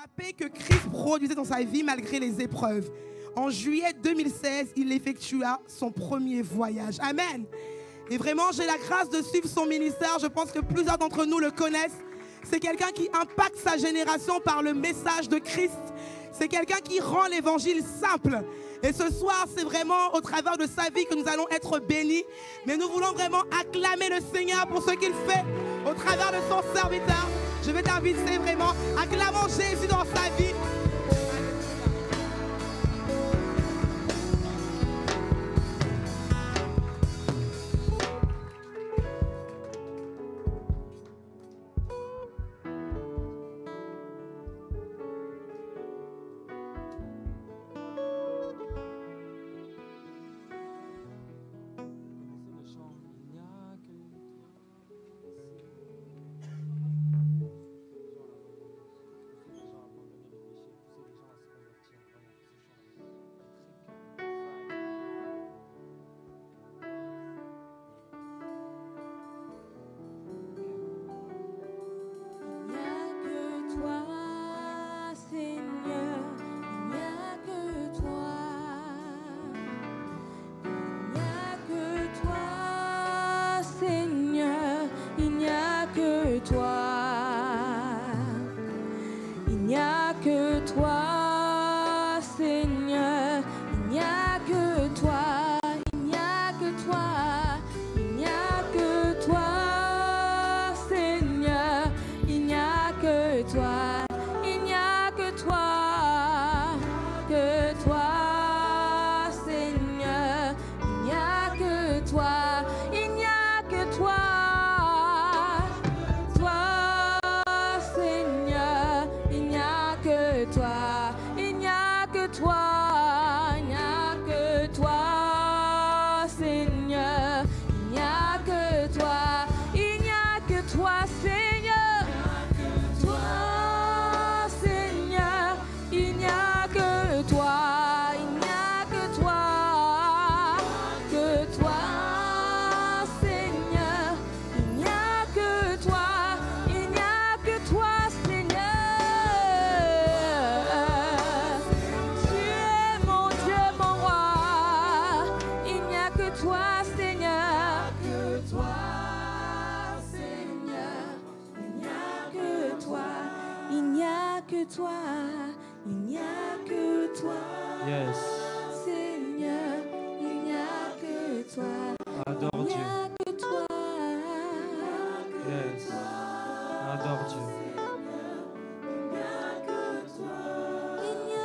la paix que Christ produisait dans sa vie malgré les épreuves. En juillet 2016, il effectua son premier voyage. Amen. Et vraiment, j'ai la grâce de suivre son ministère. Je pense que plusieurs d'entre nous le connaissent. C'est quelqu'un qui impacte sa génération par le message de Christ. C'est quelqu'un qui rend l'évangile simple. Et ce soir, c'est vraiment au travers de sa vie que nous allons être bénis. Mais nous voulons vraiment acclamer le Seigneur pour ce qu'il fait au travers de son serviteur. Je vais t'inviter vraiment, acclamons Jésus dans sa vie.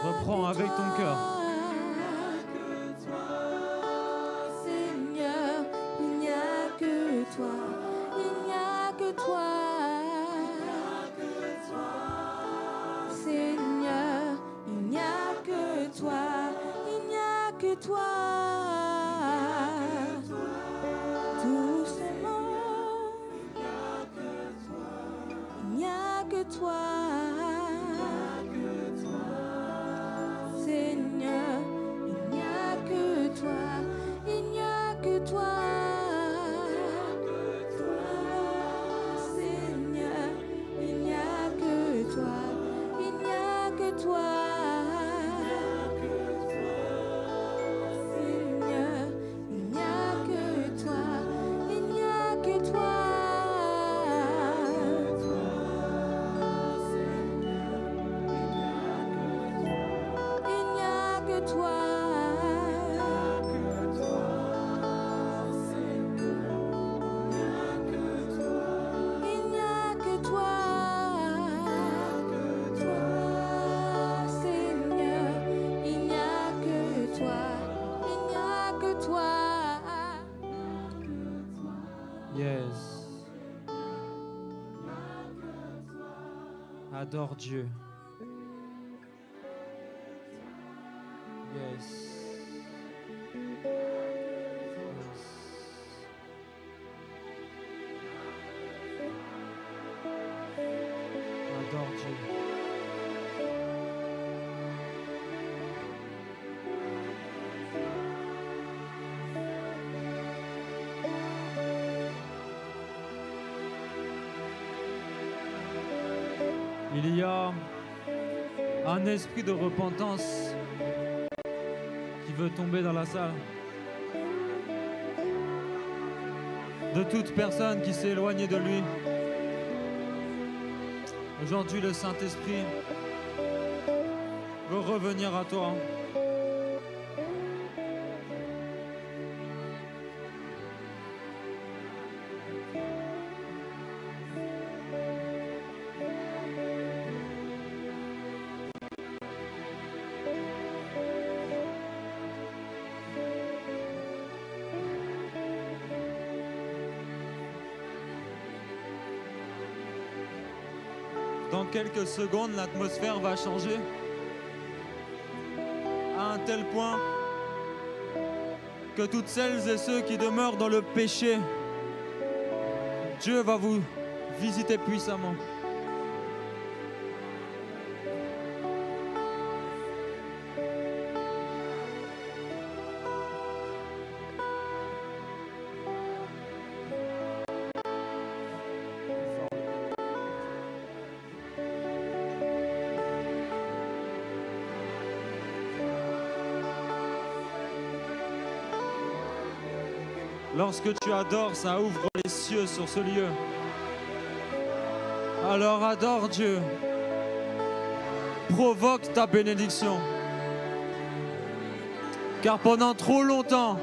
Reprends avec ton cœur. Seigneur, il n'y a que toi. Il n'y a que toi. Seigneur, il n'y a que toi. Il n'y a que toi. Tout ce monde, il n'y a que toi. Seigneur, il n'y a que toi, il n'y a que toi. Seigneur, il n'y a que toi, il n'y a que toi. Seigneur, il n'y a que toi, il n'y a que toi. Toi, il n'y a que toi, Seigneur, il n'y a que toi, il n'y a que toi. Yes. Adore Dieu. Yes. Adore Dieu. Il y a Un esprit de repentance qui veut tomber dans la salle. De toute personne qui s'est éloignée de lui. Aujourd'hui, le Saint-Esprit veut revenir à toi. Dans quelques secondes, l'atmosphère va changer à un tel point que toutes celles et ceux qui demeurent dans le péché, Dieu va vous visiter puissamment. Lorsque tu adores, ça ouvre les cieux sur ce lieu. Alors adore Dieu. Provoque ta bénédiction. Car pendant trop longtemps,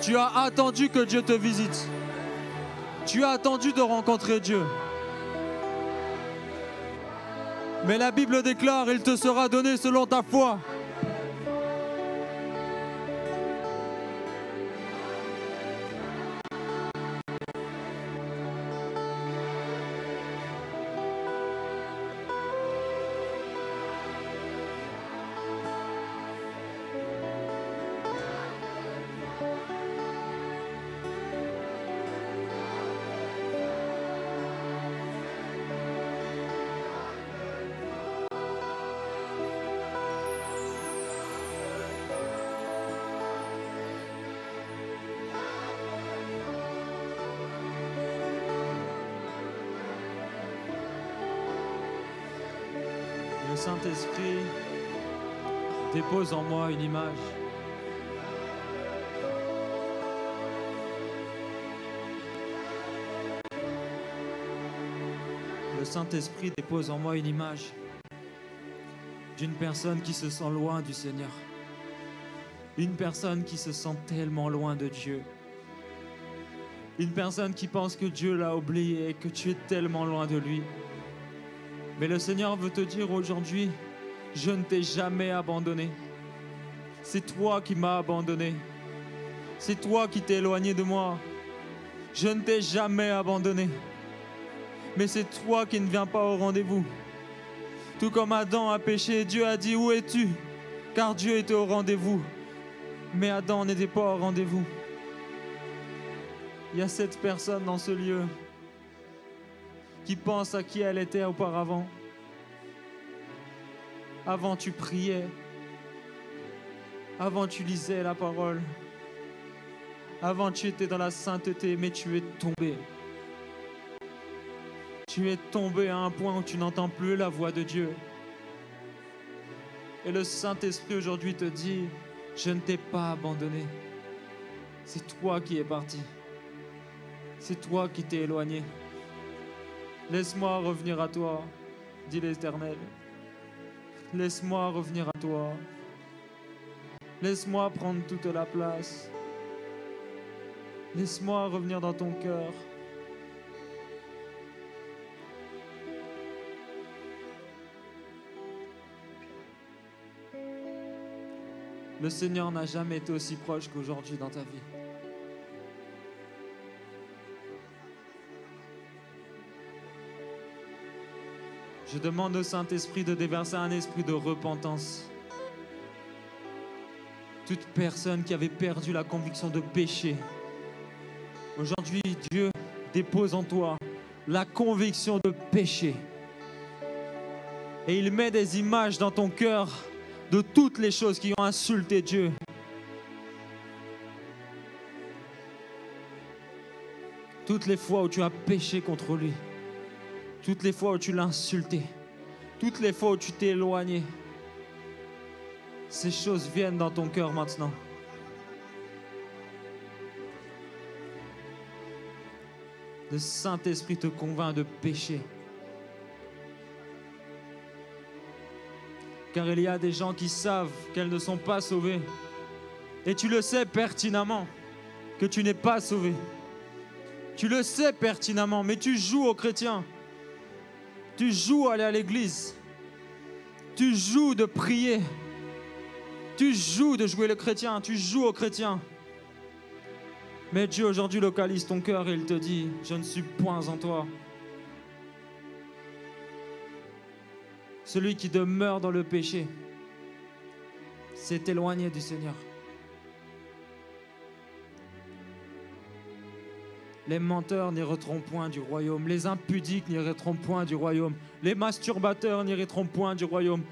tu as attendu que Dieu te visite. Tu as attendu de rencontrer Dieu. Mais la Bible déclare, il te sera donné selon ta foi. Le Saint-Esprit dépose en moi une image. Le Saint-Esprit dépose en moi une image d'une personne qui se sent loin du Seigneur. Une personne qui se sent tellement loin de Dieu. Une personne qui pense que Dieu l'a oublié et que tu es tellement loin de lui. Mais le Seigneur veut te dire aujourd'hui, je ne t'ai jamais abandonné. C'est toi qui m'as abandonné. C'est toi qui t'es éloigné de moi. Je ne t'ai jamais abandonné. Mais c'est toi qui ne viens pas au rendez-vous. Tout comme Adam a péché, Dieu a dit, où es-tu? Car Dieu était au rendez-vous. Mais Adam n'était pas au rendez-vous. Il y a cette personne dans ce lieu qui pense à qui elle était auparavant. Avant, tu priais. Avant, tu lisais la parole. Avant, tu étais dans la sainteté, mais tu es tombé. Tu es tombé à un point où tu n'entends plus la voix de Dieu. Et le Saint-Esprit aujourd'hui te dit, je ne t'ai pas abandonné. C'est toi qui es parti. C'est toi qui t'es éloigné. Laisse-moi revenir à toi, dit l'Éternel. Laisse-moi revenir à toi. Laisse-moi prendre toute la place. Laisse-moi revenir dans ton cœur. Le Seigneur n'a jamais été aussi proche qu'aujourd'hui dans ta vie. Je demande au Saint-Esprit de déverser un esprit de repentance. Toute personne qui avait perdu la conviction de péché, aujourd'hui, Dieu dépose en toi la conviction de péché. Et il met des images dans ton cœur de toutes les choses qui ont insulté Dieu. Toutes les fois où tu as péché contre lui. Toutes les fois où tu l'as insulté. toutes les fois où tu t'es éloigné, ces choses viennent dans ton cœur maintenant. Le Saint-Esprit te convainc de pécher. Car il y a des gens qui savent qu'elles ne sont pas sauvées. Et tu le sais pertinemment que tu n'es pas sauvé. Tu le sais pertinemment, mais tu joues aux chrétiens. Tu joues à aller à l'église. Tu joues de prier. Tu joues de jouer le chrétien. Tu joues aux chrétiens. Mais Dieu aujourd'hui localise ton cœur et il te dit, je ne suis point en toi. Celui qui demeure dans le péché s'est éloigné du Seigneur. Les menteurs n'hériteront point du royaume. Les impudiques n'hériteront point du royaume. Les masturbateurs n'hériteront point du royaume.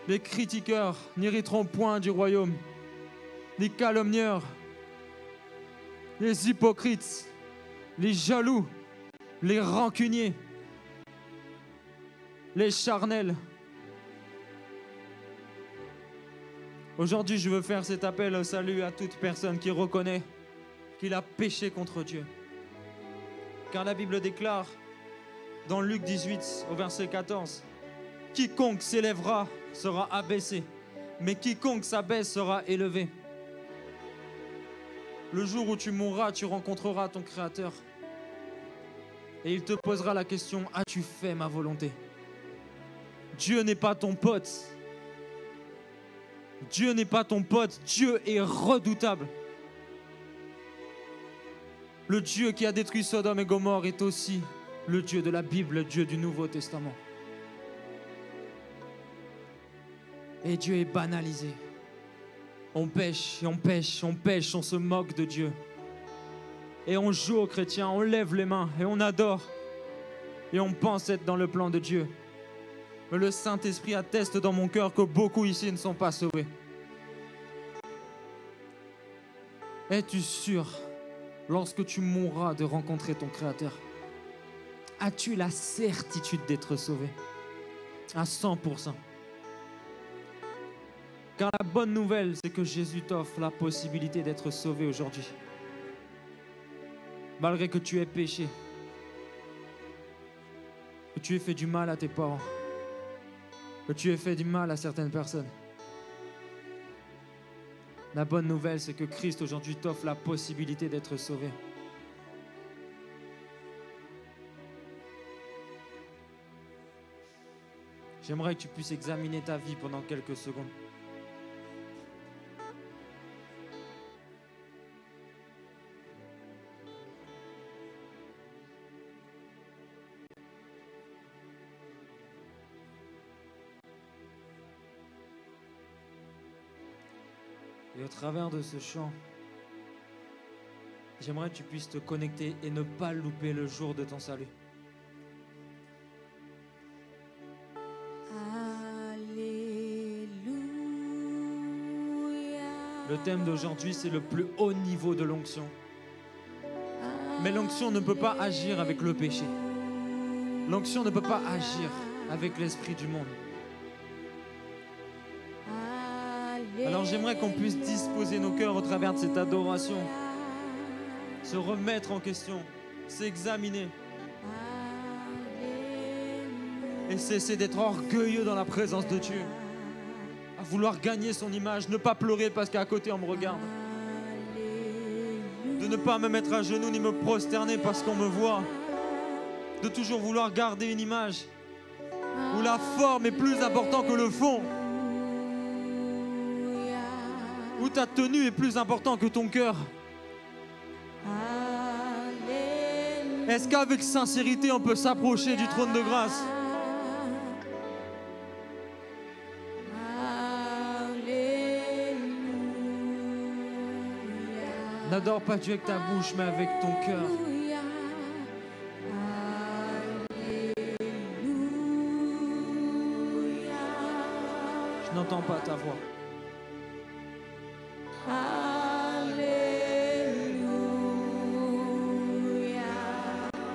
Les critiqueurs n'hériteront point du royaume. Les calomnieurs, les hypocrites, les jaloux, les rancuniers, les charnels. Aujourd'hui, je veux faire cet appel au salut à toute personne qui reconnaît qu'il a péché contre Dieu. Car la Bible déclare dans Luc 18 au verset 14, « Quiconque s'élèvera sera abaissé, mais quiconque s'abaisse sera élevé. » Le jour où tu mourras, tu rencontreras ton Créateur. Et il te posera la question, « As-tu fait ma volonté ?» Dieu n'est pas ton pote. Dieu n'est pas ton pote. Dieu est redoutable. Le Dieu qui a détruit Sodome et Gomorrhe est aussi le Dieu de la Bible, le Dieu du Nouveau Testament. Et Dieu est banalisé. On pêche, et on pêche, on pêche, on se moque de Dieu. Et on joue aux chrétiens, on lève les mains et on adore. Et on pense être dans le plan de Dieu. Mais le Saint-Esprit atteste dans mon cœur que beaucoup ici ne sont pas sauvés. Es-tu sûr, lorsque tu mourras, de rencontrer ton Créateur? As-tu la certitude d'être sauvé? À 100%. Car la bonne nouvelle, c'est que Jésus t'offre la possibilité d'être sauvé aujourd'hui. Malgré que tu aies péché, que tu aies fait du mal à tes parents, que tu aies fait du mal à certaines personnes. La bonne nouvelle, c'est que Christ aujourd'hui t'offre la possibilité d'être sauvé. J'aimerais que tu puisses examiner ta vie pendant quelques secondes. Et au travers de ce chant, j'aimerais que tu puisses te connecter et ne pas louper le jour de ton salut. Le thème d'aujourd'hui, c'est le plus haut niveau de l'onction. Mais l'onction ne peut pas agir avec le péché. L'onction ne peut pas agir avec l'esprit du monde. Alors j'aimerais qu'on puisse disposer nos cœurs au travers de cette adoration, se remettre en question, s'examiner et cesser d'être orgueilleux dans la présence de Dieu, à vouloir gagner son image, ne pas pleurer parce qu'à côté on me regarde, de ne pas me mettre à genoux ni me prosterner parce qu'on me voit, de toujours vouloir garder une image où la forme est plus importante que le fond, où ta tenue est plus importante que ton cœur. Est-ce qu'avec sincérité on peut s'approcher du trône de grâce? N'adore pas Dieu avec ta bouche, mais avec ton cœur. Je n'entends pas ta voix. Il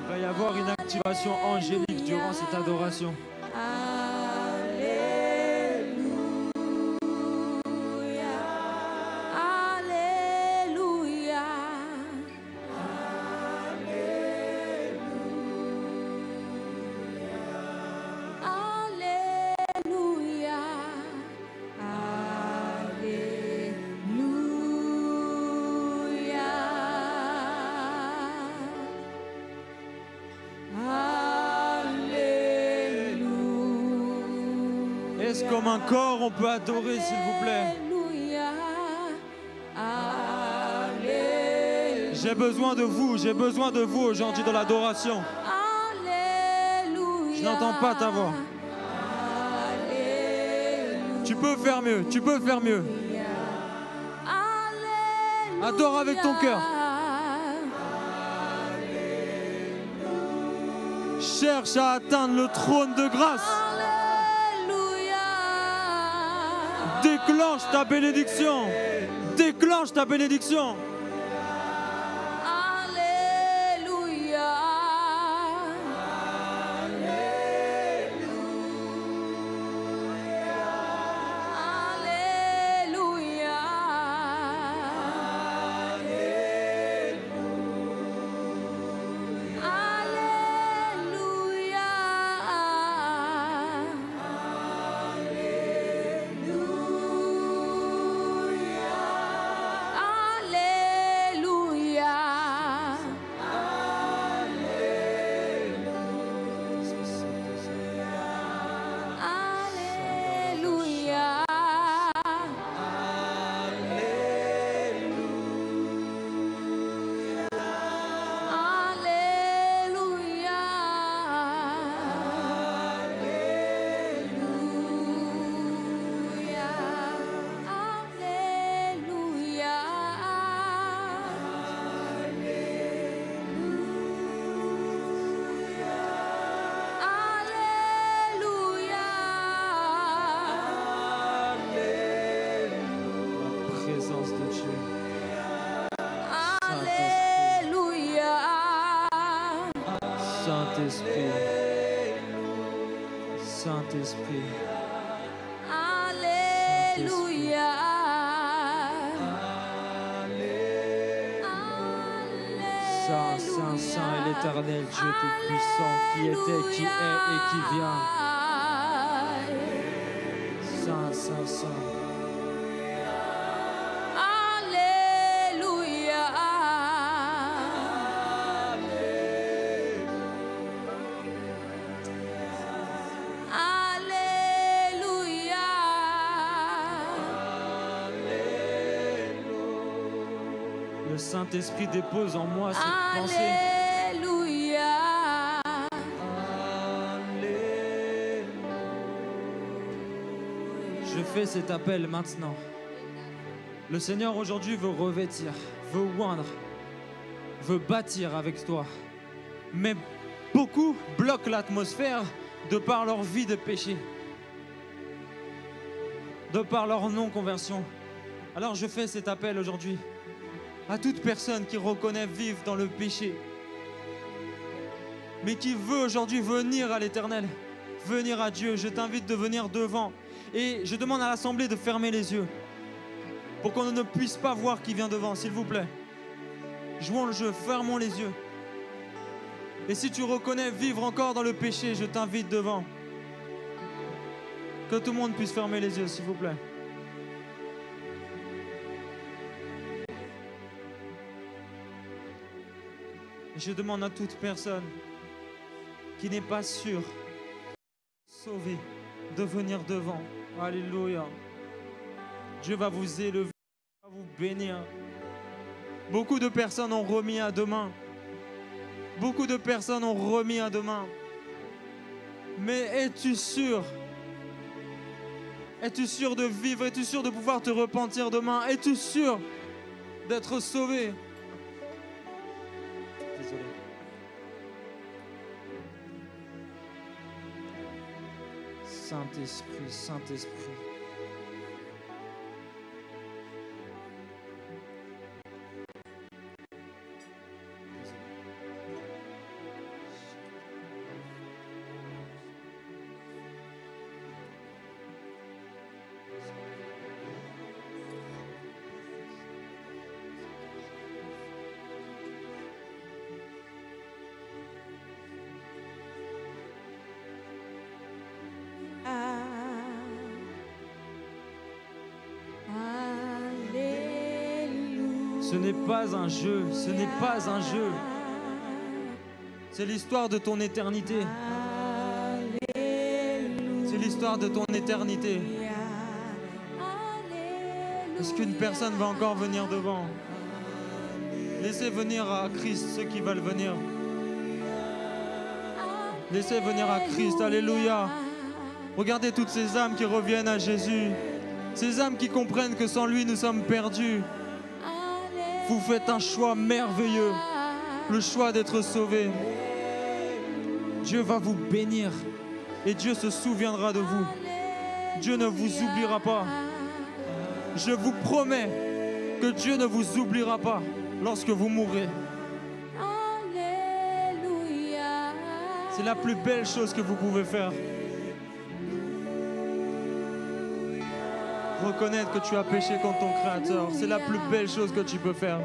va y avoir une activation angélique durant cette adoration. Est-ce comme un corps on peut adorer, s'il vous plaît? Alléluia. J'ai besoin de vous aujourd'hui dans l'adoration. Alléluia. Je n'entends pas ta voix. Tu peux faire mieux, tu peux faire mieux. Alléluia. Adore avec ton cœur. Cherche à atteindre le trône de grâce. Alléluia. Déclenche ta bénédiction. Déclenche ta bénédiction. Alléluia. Alléluia. Présence de Dieu. Alléluia. Saint-Esprit. Saint-Esprit. Alléluia. Saint, Saint, Saint est l'Éternel, Dieu Tout-Puissant, qui était, qui est et qui vient. Saint, Saint, Saint. Alléluia. Alléluia. Le Saint-Esprit dépose en moi cette pensée. Alléluia. Je fais cet appel maintenant. Le Seigneur aujourd'hui veut revêtir, veut oindre, veut bâtir avec toi. Mais beaucoup bloquent l'atmosphère de par leur vie de péché, de par leur non-conversion. Alors je fais cet appel aujourd'hui à toute personne qui reconnaît vivre dans le péché, mais qui veut aujourd'hui venir à l'Éternel, venir à Dieu. Je t'invite de venir devant et je demande à l'Assemblée de fermer les yeux pour qu'on ne puisse pas voir qui vient devant, s'il vous plaît. Jouons le jeu, fermons les yeux. Et si tu reconnais vivre encore dans le péché, je t'invite devant. Que tout le monde puisse fermer les yeux, s'il vous plaît. Et je demande à toute personne qui n'est pas sûre, sauvée, de venir devant. Alléluia. Dieu va vous élever, va vous bénir. Beaucoup de personnes ont remis à demain. Beaucoup de personnes ont remis à demain. Mais es-tu sûr? Es-tu sûr de vivre? Es-tu sûr de pouvoir te repentir demain? Es-tu sûr d'être sauvé? Désolé. Saint-Esprit, Saint-Esprit. Ce n'est pas un jeu, ce n'est pas un jeu. C'est l'histoire de ton éternité. C'est C'est l'histoire de ton éternité. Est-ce qu'une personne va encore venir devant? Laissez venir à Christ ceux qui veulent venir. Laissez venir à Christ. Alléluia. Regardez toutes ces âmes qui reviennent à Jésus. Ces âmes qui comprennent que sans lui, nous sommes perdus. Vous faites un choix merveilleux. Le choix d'être sauvés. Dieu va vous bénir. Et Dieu se souviendra de vous. Dieu ne vous oubliera pas. Je vous promets que Dieu ne vous oubliera pas lorsque vous mourrez. C'est la plus belle chose que vous pouvez faire. Reconnaître que tu as péché contre ton Créateur, c'est la plus belle chose que tu peux faire.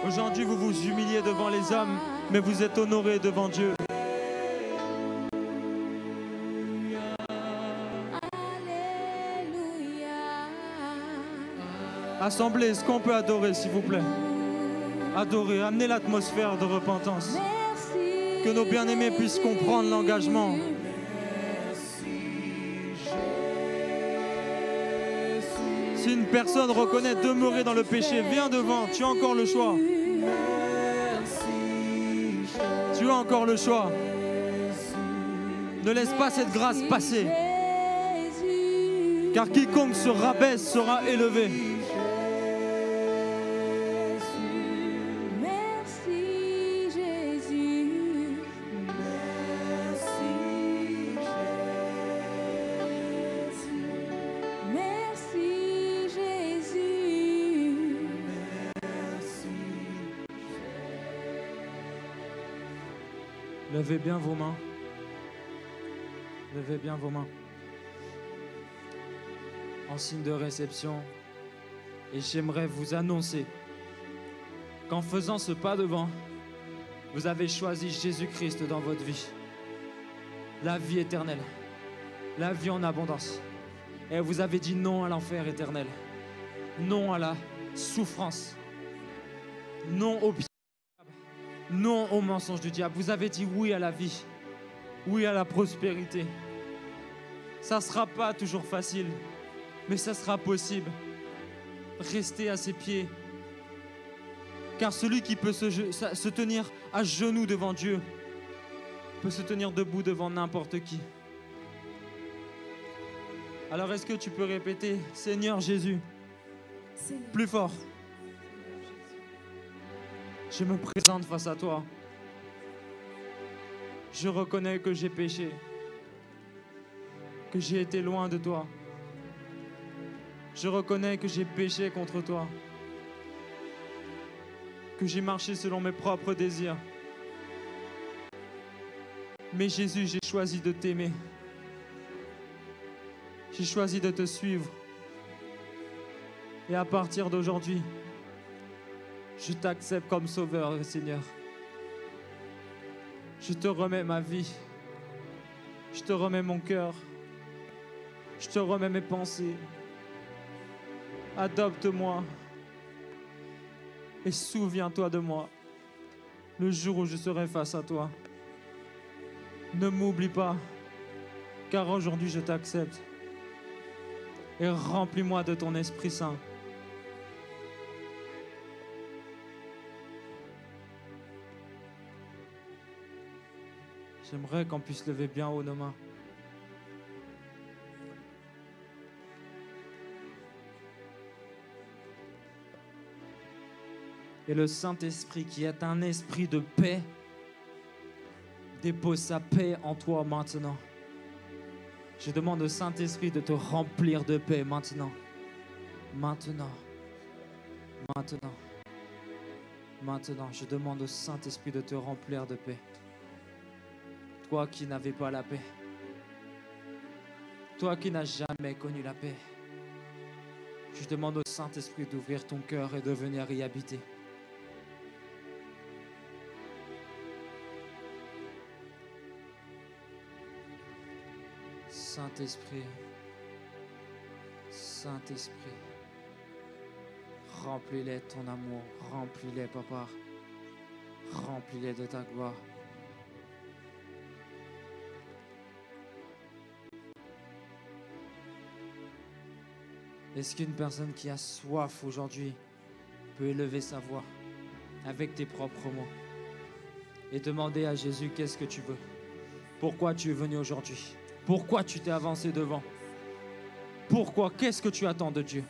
Aujourd'hui, vous vous humiliez devant les hommes, mais vous êtes honorés devant Dieu. Assemblée, est-ce qu'on peut adorer, s'il vous plaît? Adorer, amener l'atmosphère de repentance. Que nos bien-aimés puissent comprendre l'engagement. Si une personne reconnaît demeurer dans le péché, viens devant, tu as encore le choix. Tu as encore le choix. Ne laisse pas cette grâce passer. Car quiconque se rabaisse sera élevé. Levez bien vos mains. Levez bien vos mains. En signe de réception. Et j'aimerais vous annoncer qu'en faisant ce pas devant, vous avez choisi Jésus-Christ dans votre vie. La vie éternelle. La vie en abondance. Et vous avez dit non à l'enfer éternel. Non à la souffrance. Non au pied. Non au mensonge du diable. Vous avez dit oui à la vie. Oui à la prospérité. Ça ne sera pas toujours facile, mais ça sera possible. Restez à ses pieds. Car celui qui peut se tenir à genoux devant Dieu peut se tenir debout devant n'importe qui. Alors est-ce que tu peux répéter, Seigneur Jésus, plus fort? Je me présente face à toi. Je reconnais que j'ai péché, que j'ai été loin de toi. Je reconnais que j'ai péché contre toi, que j'ai marché selon mes propres désirs. Mais Jésus, j'ai choisi de t'aimer. J'ai choisi de te suivre. Et à partir d'aujourd'hui, je t'accepte comme sauveur, Seigneur. Je te remets ma vie. Je te remets mon cœur. Je te remets mes pensées. Adopte-moi. Et souviens-toi de moi le jour où je serai face à toi. Ne m'oublie pas, car aujourd'hui je t'accepte. Et remplis-moi de ton Esprit Saint. J'aimerais qu'on puisse lever bien haut nos mains. Et le Saint-Esprit, qui est un esprit de paix, dépose sa paix en toi maintenant. Je demande au Saint-Esprit de te remplir de paix maintenant. Maintenant. Maintenant. Maintenant. Je demande au Saint-Esprit de te remplir de paix. Toi qui n'avais pas la paix. Toi qui n'as jamais connu la paix. Je demande au Saint-Esprit d'ouvrir ton cœur et de venir y habiter. Saint-Esprit, Saint-Esprit, remplis-les de ton amour, remplis-les, Papa. Remplis-les de ta gloire. Est-ce qu'une personne qui a soif aujourd'hui peut élever sa voix avec tes propres mots et demander à Jésus qu'est-ce que tu veux? Pourquoi tu es venu aujourd'hui? Pourquoi tu t'es avancé devant? Pourquoi? Qu'est-ce que tu attends de Dieu?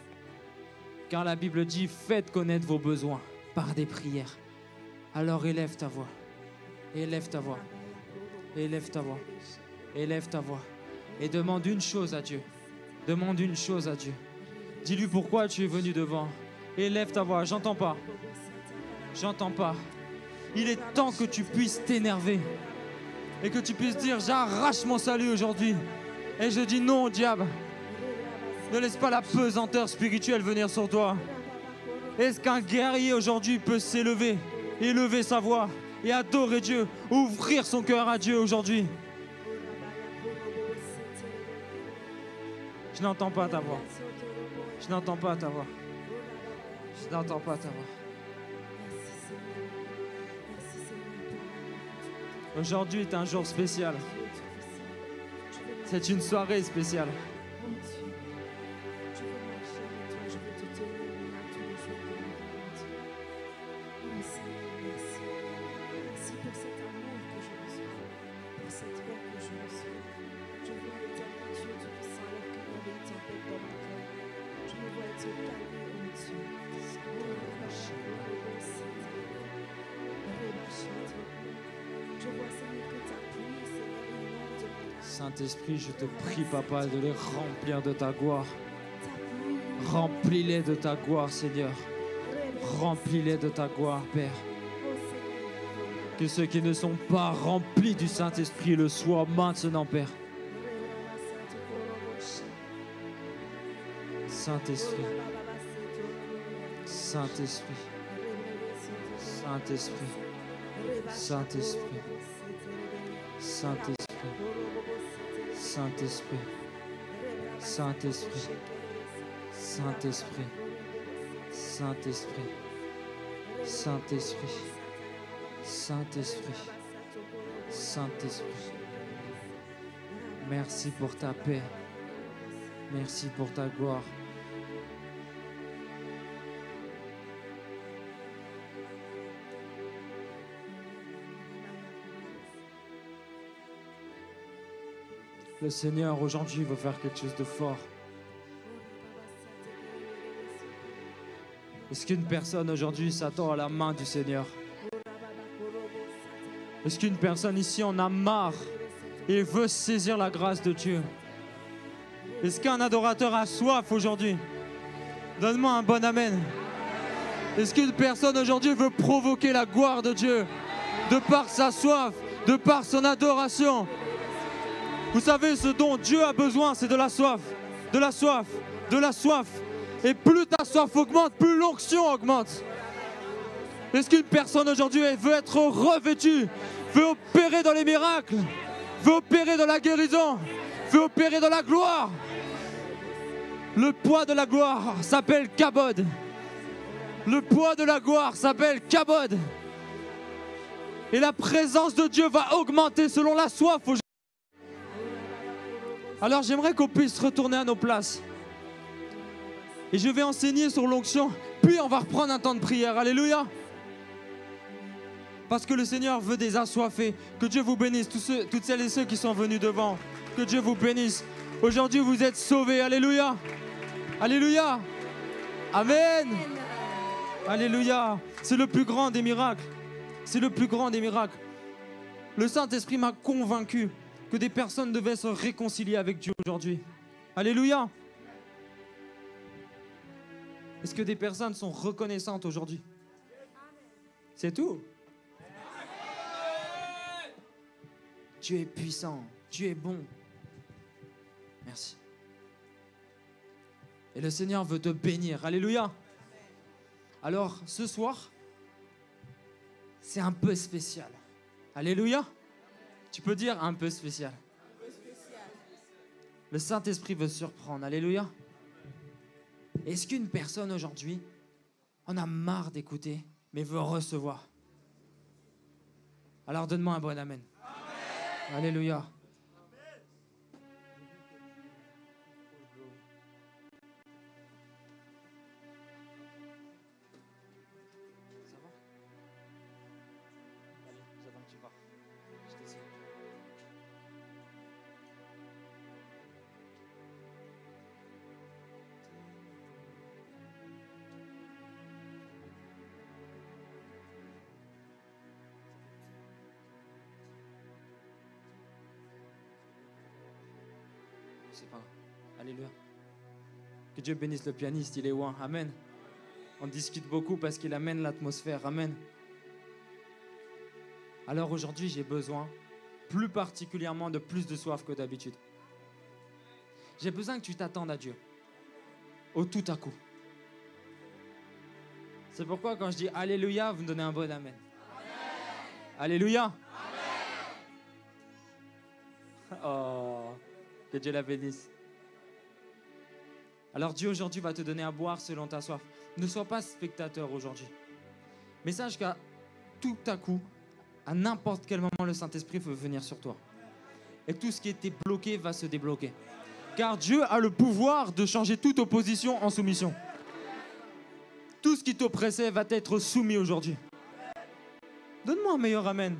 Car la Bible dit, faites connaître vos besoins par des prières. Alors élève ta voix, élève ta voix, élève ta voix, élève ta voix et demande une chose à Dieu. Demande une chose à Dieu. Dis-lui pourquoi tu es venu devant. Élève ta voix, j'entends pas. J'entends pas. Il est temps que tu puisses t'énerver et que tu puisses dire, j'arrache mon salut aujourd'hui. Et je dis non au diable. Ne laisse pas la pesanteur spirituelle venir sur toi. Est-ce qu'un guerrier aujourd'hui peut s'élever, élever sa voix et adorer Dieu, ouvrir son cœur à Dieu aujourd'hui? Je n'entends pas ta voix. Je n'entends pas ta voix. Je n'entends pas ta voix. Aujourd'hui est un jour spécial. C'est une soirée spéciale. Saint-Esprit, je te prie, Papa, de les remplir de ta gloire. Remplis-les de ta gloire, Seigneur. Remplis-les de ta gloire, Père. Que ceux qui ne sont pas remplis du Saint-Esprit le soient maintenant, Père. Saint-Esprit. Saint-Esprit. Saint-Esprit. Saint-Esprit. Saint-Esprit. Saint-Esprit, Saint-Esprit, Saint-Esprit, Saint-Esprit, Saint-Esprit, Saint-Esprit, Saint-Esprit. Merci pour ta paix. Merci pour ta gloire. Le Seigneur aujourd'hui veut faire quelque chose de fort. Est-ce qu'une personne aujourd'hui s'attend à la main du Seigneur? Est-ce qu'une personne ici en a marre et veut saisir la grâce de Dieu? Est-ce qu'un adorateur a soif aujourd'hui? Donne-moi un bon amen. Est-ce qu'une personne aujourd'hui veut provoquer la gloire de Dieu de par sa soif, de par son adoration? Vous savez, ce dont Dieu a besoin, c'est de la soif, de la soif, de la soif. Et plus ta soif augmente, plus l'onction augmente. Est-ce qu'une personne aujourd'hui veut être revêtue, veut opérer dans les miracles, veut opérer dans la guérison, veut opérer dans la gloire? Le poids de la gloire s'appelle Kabod. Le poids de la gloire s'appelle Kabod. Et la présence de Dieu va augmenter selon la soif aujourd'hui. Alors j'aimerais qu'on puisse retourner à nos places. Et je vais enseigner sur l'onction. Puis on va reprendre un temps de prière. Alléluia. Parce que le Seigneur veut des assoiffés. Que Dieu vous bénisse. Toutes celles et ceux qui sont venus devant. Que Dieu vous bénisse. Aujourd'hui vous êtes sauvés. Alléluia. Alléluia. Amen. Alléluia. C'est le plus grand des miracles. C'est le plus grand des miracles. Le Saint-Esprit m'a convaincu que des personnes devaient se réconcilier avec Dieu aujourd'hui. Alléluia. Est-ce que des personnes sont reconnaissantes aujourd'hui? C'est tout. Dieu est puissant. Dieu est bon. Merci. Et le Seigneur veut te bénir. Alléluia. Alors, ce soir, c'est un peu spécial. Alléluia. Tu peux dire un peu spécial. Le Saint-Esprit veut surprendre. Alléluia. Est-ce qu'une personne aujourd'hui en a marre d'écouter, mais veut recevoir? Alors donne-moi un bon amen. Alléluia. Ça va? Allez, j'attends que tu pars. Je te suis. C'est pas grave. Alléluia. Que Dieu bénisse le pianiste, il est loin. Amen. On discute beaucoup parce qu'il amène l'atmosphère. Amen. Alors aujourd'hui, j'ai besoin, plus particulièrement, de plus de soif que d'habitude. J'ai besoin que tu t'attendes à Dieu. Au tout à coup. C'est pourquoi quand je dis Alléluia, vous me donnez un bon amen. Alléluia. Oh, que Dieu la bénisse. Alors Dieu aujourd'hui va te donner à boire selon ta soif. Ne sois pas spectateur aujourd'hui. Mais sache qu'à tout à coup, à n'importe quel moment, le Saint-Esprit veut venir sur toi. Et tout ce qui était bloqué va se débloquer. Car Dieu a le pouvoir de changer toute opposition en soumission. Tout ce qui t'oppressait va être soumis aujourd'hui. Donne-moi un meilleur amen.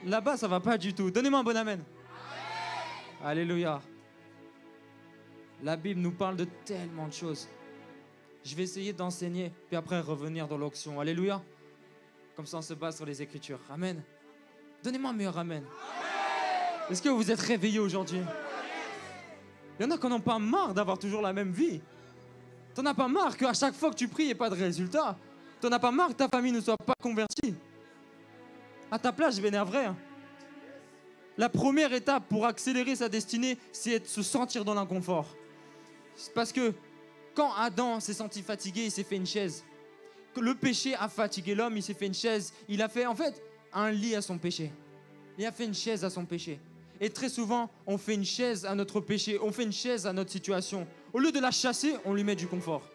Là-bas, ça va pas du tout. Donnez-moi un bon amen. Alléluia. La Bible nous parle de tellement de choses. Je vais essayer d'enseigner, puis après revenir dans l'onction. Alléluia. Comme ça, on se base sur les Écritures. Amen. Donnez-moi un meilleur amen. Est-ce que vous êtes réveillés aujourd'hui? Il y en a qui n'en ont pas marre d'avoir toujours la même vie. T'en as pas marre qu'à chaque fois que tu pries, il n'y ait pas de résultat. T'en as pas marre que ta famille ne soit pas convertie. À ta place, je m'énerverais. La première étape pour accélérer sa destinée, c'est de se sentir dans l'inconfort. C'est parce que quand Adam s'est senti fatigué, il s'est fait une chaise. Que le péché a fatigué l'homme, il s'est fait une chaise. Il a fait en fait un lit à son péché. Il a fait une chaise à son péché. Et très souvent, on fait une chaise à notre péché, on fait une chaise à notre situation. Au lieu de la chasser, on lui met du confort.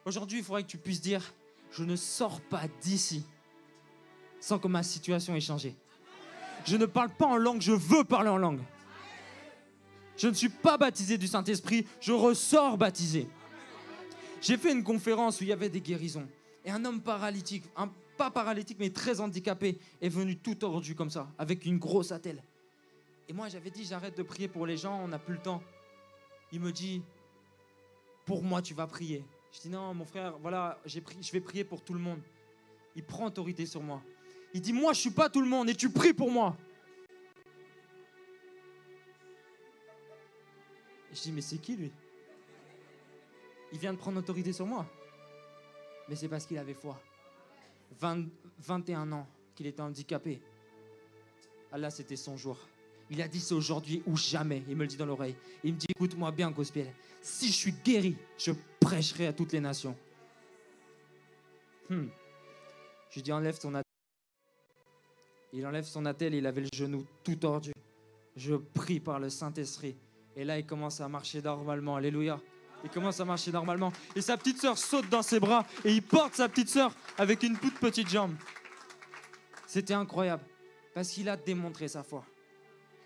Aujourd'hui, il faudrait que tu puisses dire, je ne sors pas d'ici sans que ma situation ait changé. Je ne parle pas en langue, je veux parler en langue. Je ne suis pas baptisé du Saint-Esprit, je ressors baptisé. J'ai fait une conférence où il y avait des guérisons. Et un homme paralytique, pas paralytique mais très handicapé, est venu tout tordu comme ça, avec une grosse attelle. Et moi j'avais dit, j'arrête de prier pour les gens, on n'a plus le temps. Il me dit, pour moi tu vas prier. Je dis, non mon frère, voilà, je vais prier pour tout le monde. Il prend autorité sur moi. Il dit, moi je suis pas tout le monde et tu pries pour moi. Et je dis, mais c'est qui lui? Il vient de prendre autorité sur moi. Mais c'est parce qu'il avait foi. 21 ans qu'il était handicapé. Ah là, c'était son jour. Il a dit, c'est aujourd'hui ou jamais. Il me le dit dans l'oreille. Il me dit, écoute-moi bien, Gospel. Si je suis guéri, je prêcherai à toutes les nations. Je lui dis, enlève ton attelle. Il enlève son attelle, il avait le genou tout tordu. Je prie par le Saint-Esprit. Et là, il commence à marcher normalement. Alléluia. Il commence à marcher normalement. Et sa petite sœur saute dans ses bras. Et il porte sa petite sœur avec une toute petite jambe. C'était incroyable. Parce qu'il a démontré sa foi.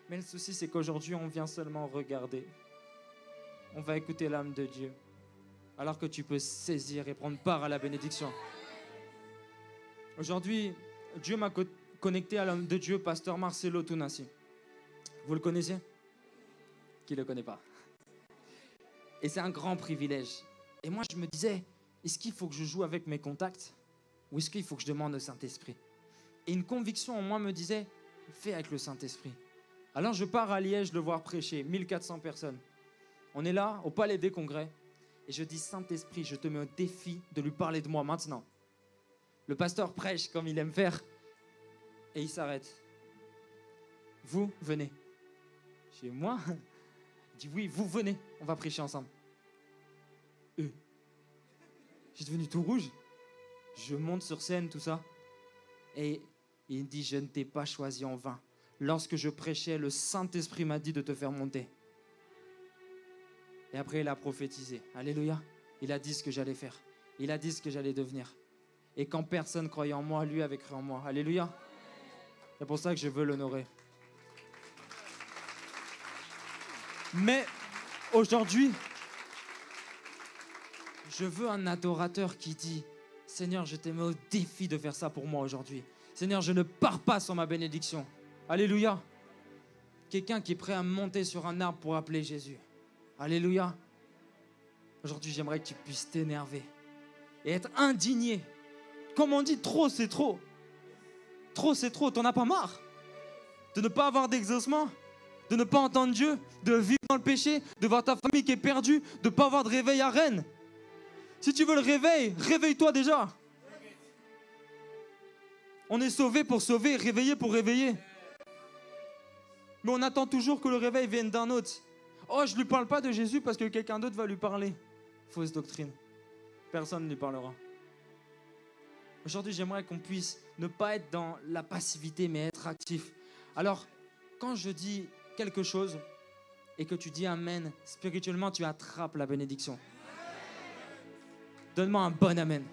Mais le souci, c'est qu'aujourd'hui, on vient seulement regarder. On va écouter l'âme de Dieu. Alors que tu peux saisir et prendre part à la bénédiction. Aujourd'hui, Dieu m'a connecté à l'homme de Dieu, pasteur Marcelo Tunasi. Vous le connaissez? Qui ne le connaît pas? Et c'est un grand privilège. Et moi, je me disais, est-ce qu'il faut que je joue avec mes contacts? Ou est-ce qu'il faut que je demande au Saint-Esprit? Et une conviction en moi me disait, fais avec le Saint-Esprit. Alors je pars à Liège le voir prêcher, 1400 personnes. On est là, au Palais des Congrès. Et je dis, Saint-Esprit, je te mets au défi de lui parler de moi maintenant. Le pasteur prêche comme il aime faire. Et il s'arrête. Vous, venez. Je dis, moi? Il dit, oui, vous venez, on va prêcher ensemble. Eux. J'ai devenu tout rouge. Je monte sur scène, tout ça. Et il me dit, je ne t'ai pas choisi en vain. Lorsque je prêchais, le Saint-Esprit m'a dit de te faire monter. Et après, il a prophétisé. Alléluia. Il a dit ce que j'allais faire. Il a dit ce que j'allais devenir. Et quand personne croyait en moi, lui avait cru en moi. Alléluia. C'est pour ça que je veux l'honorer. Mais aujourd'hui, je veux un adorateur qui dit « Seigneur, je te mets au défi de faire ça pour moi aujourd'hui. Seigneur, je ne pars pas sans ma bénédiction. » Alléluia. Quelqu'un qui est prêt à monter sur un arbre pour appeler Jésus. Alléluia. Aujourd'hui, j'aimerais que tu puisses t'énerver et être indigné. Comme on dit, trop, c'est trop. Trop, c'est trop. T'en as pas marre de ne pas avoir d'exaucement, de ne pas entendre Dieu, de vivre dans le péché, de voir ta famille qui est perdue, de ne pas avoir de réveil à Rennes. Si tu veux le réveil, réveille-toi déjà. On est sauvé pour sauver, réveillé pour réveiller. Mais on attend toujours que le réveil vienne d'un autre. Oh, je ne lui parle pas de Jésus parce que quelqu'un d'autre va lui parler. Fausse doctrine. Personne ne lui parlera. Aujourd'hui, j'aimerais qu'on puisse ne pas être dans la passivité, mais être actif. Alors, quand je dis quelque chose et que tu dis Amen, spirituellement, tu attrapes la bénédiction. Donne-moi un bon Amen.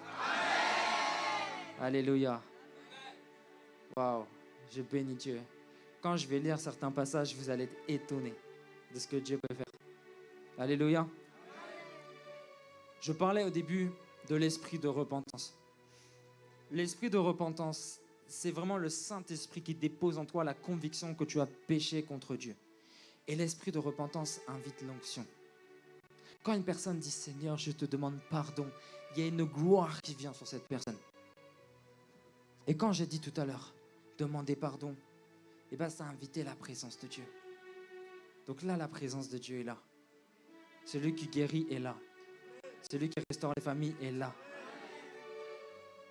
Alléluia. Waouh, je bénis Dieu. Quand je vais lire certains passages, vous allez être étonnés de ce que Dieu peut faire. Alléluia. Je parlais au début de l'esprit de repentance. L'esprit de repentance, c'est vraiment le Saint-Esprit qui dépose en toi la conviction que tu as péché contre Dieu. Et l'esprit de repentance invite l'onction. Quand une personne dit « Seigneur, je te demande pardon », il y a une gloire qui vient sur cette personne. Et quand j'ai dit tout à l'heure, demander pardon, eh bien, ça a invité la présence de Dieu. Donc là, la présence de Dieu est là. Celui qui guérit est là. Celui qui restaure les familles est là.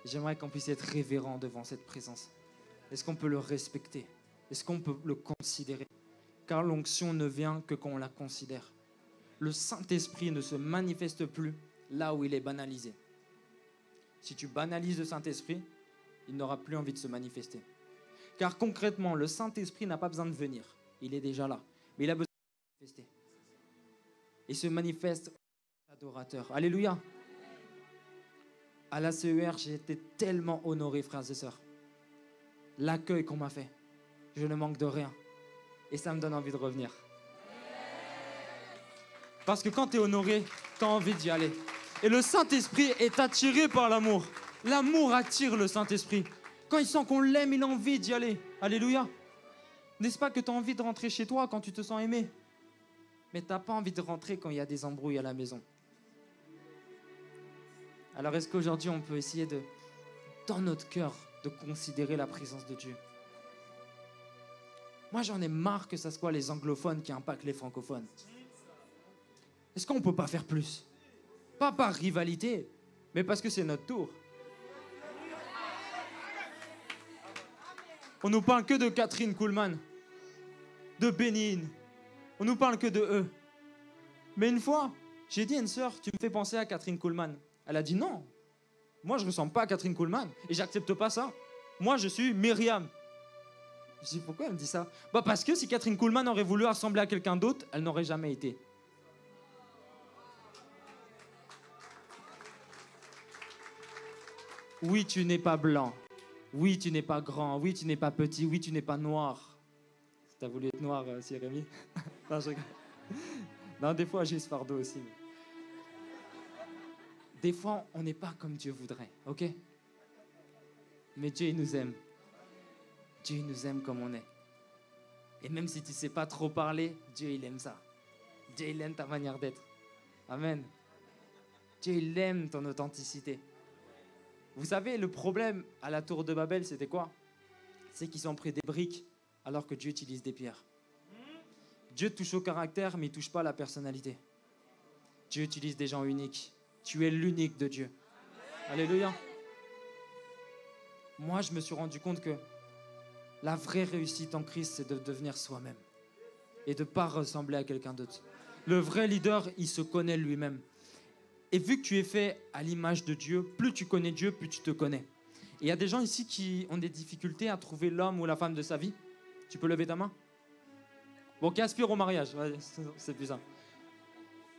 J'aimerais qu'on puisse être révérent devant cette présence. Est-ce qu'on peut le respecter? Est-ce qu'on peut le considérer? Car l'onction ne vient que quand on la considère. Le Saint-Esprit ne se manifeste plus là où il est banalisé. Si tu banalises le Saint-Esprit, il n'aura plus envie de se manifester. Car concrètement, le Saint-Esprit n'a pas besoin de venir. Il est déjà là. Mais il a besoin de se manifester. Il se manifeste aux adorateurs. Alléluia. À la CER, j'ai été tellement honoré, frères et sœurs. L'accueil qu'on m'a fait. Je ne manque de rien. Et ça me donne envie de revenir. Parce que quand tu es honoré, tu as envie d'y aller. Et le Saint-Esprit est attiré par l'amour. L'amour attire le Saint-Esprit. Quand il sent qu'on l'aime, il a envie d'y aller. Alléluia. N'est-ce pas que tu as envie de rentrer chez toi quand tu te sens aimé? Mais tu n'as pas envie de rentrer quand il y a des embrouilles à la maison. Alors est-ce qu'aujourd'hui on peut essayer de, dans notre cœur, de considérer la présence de Dieu? Moi j'en ai marre que ce soit les anglophones qui impactent les francophones. Est-ce qu'on ne peut pas faire plus? Pas par rivalité, mais parce que c'est notre tour. On nous parle que de Catherine Kuhlman, de Bénigne. On nous parle que de eux. Mais une fois, j'ai dit à une sœur, tu me fais penser à Catherine Kuhlman. Elle a dit non. Moi, je ne ressemble pas à Catherine Kuhlman et j'accepte pas ça. Moi, je suis Myriam. Je dis pourquoi elle me dit ça? Bah parce que si Catherine Kuhlman aurait voulu ressembler à quelqu'un d'autre, elle n'aurait jamais été. Oui, tu n'es pas blanc. Oui, tu n'es pas grand. Oui, tu n'es pas petit. Oui, tu n'es pas noir. Tu as voulu être noir, Rémi? Non, je rigole. Non, des fois, j'ai ce fardeau aussi. Mais... Des fois, on n'est pas comme Dieu voudrait, ok? Mais Dieu, il nous aime. Dieu, il nous aime comme on est. Et même si tu ne sais pas trop parler, Dieu, il aime ça. Dieu, il aime ta manière d'être. Amen. Dieu, il aime ton authenticité. Vous savez, le problème à la tour de Babel, c'était quoi? C'est qu'ils ont pris des briques alors que Dieu utilise des pierres. Dieu touche au caractère, mais il ne touche pas à la personnalité. Dieu utilise des gens uniques. Tu es l'unique de Dieu. Alléluia. Moi, je me suis rendu compte que la vraie réussite en Christ, c'est de devenir soi-même et de ne pas ressembler à quelqu'un d'autre. Le vrai leader, il se connaît lui-même. Et vu que tu es fait à l'image de Dieu, plus tu connais Dieu, plus tu te connais. Et il y a des gens ici qui ont des difficultés à trouver l'homme ou la femme de sa vie. Tu peux lever ta main? Bon, qui aspire au mariage? Ouais, c'est plus simple.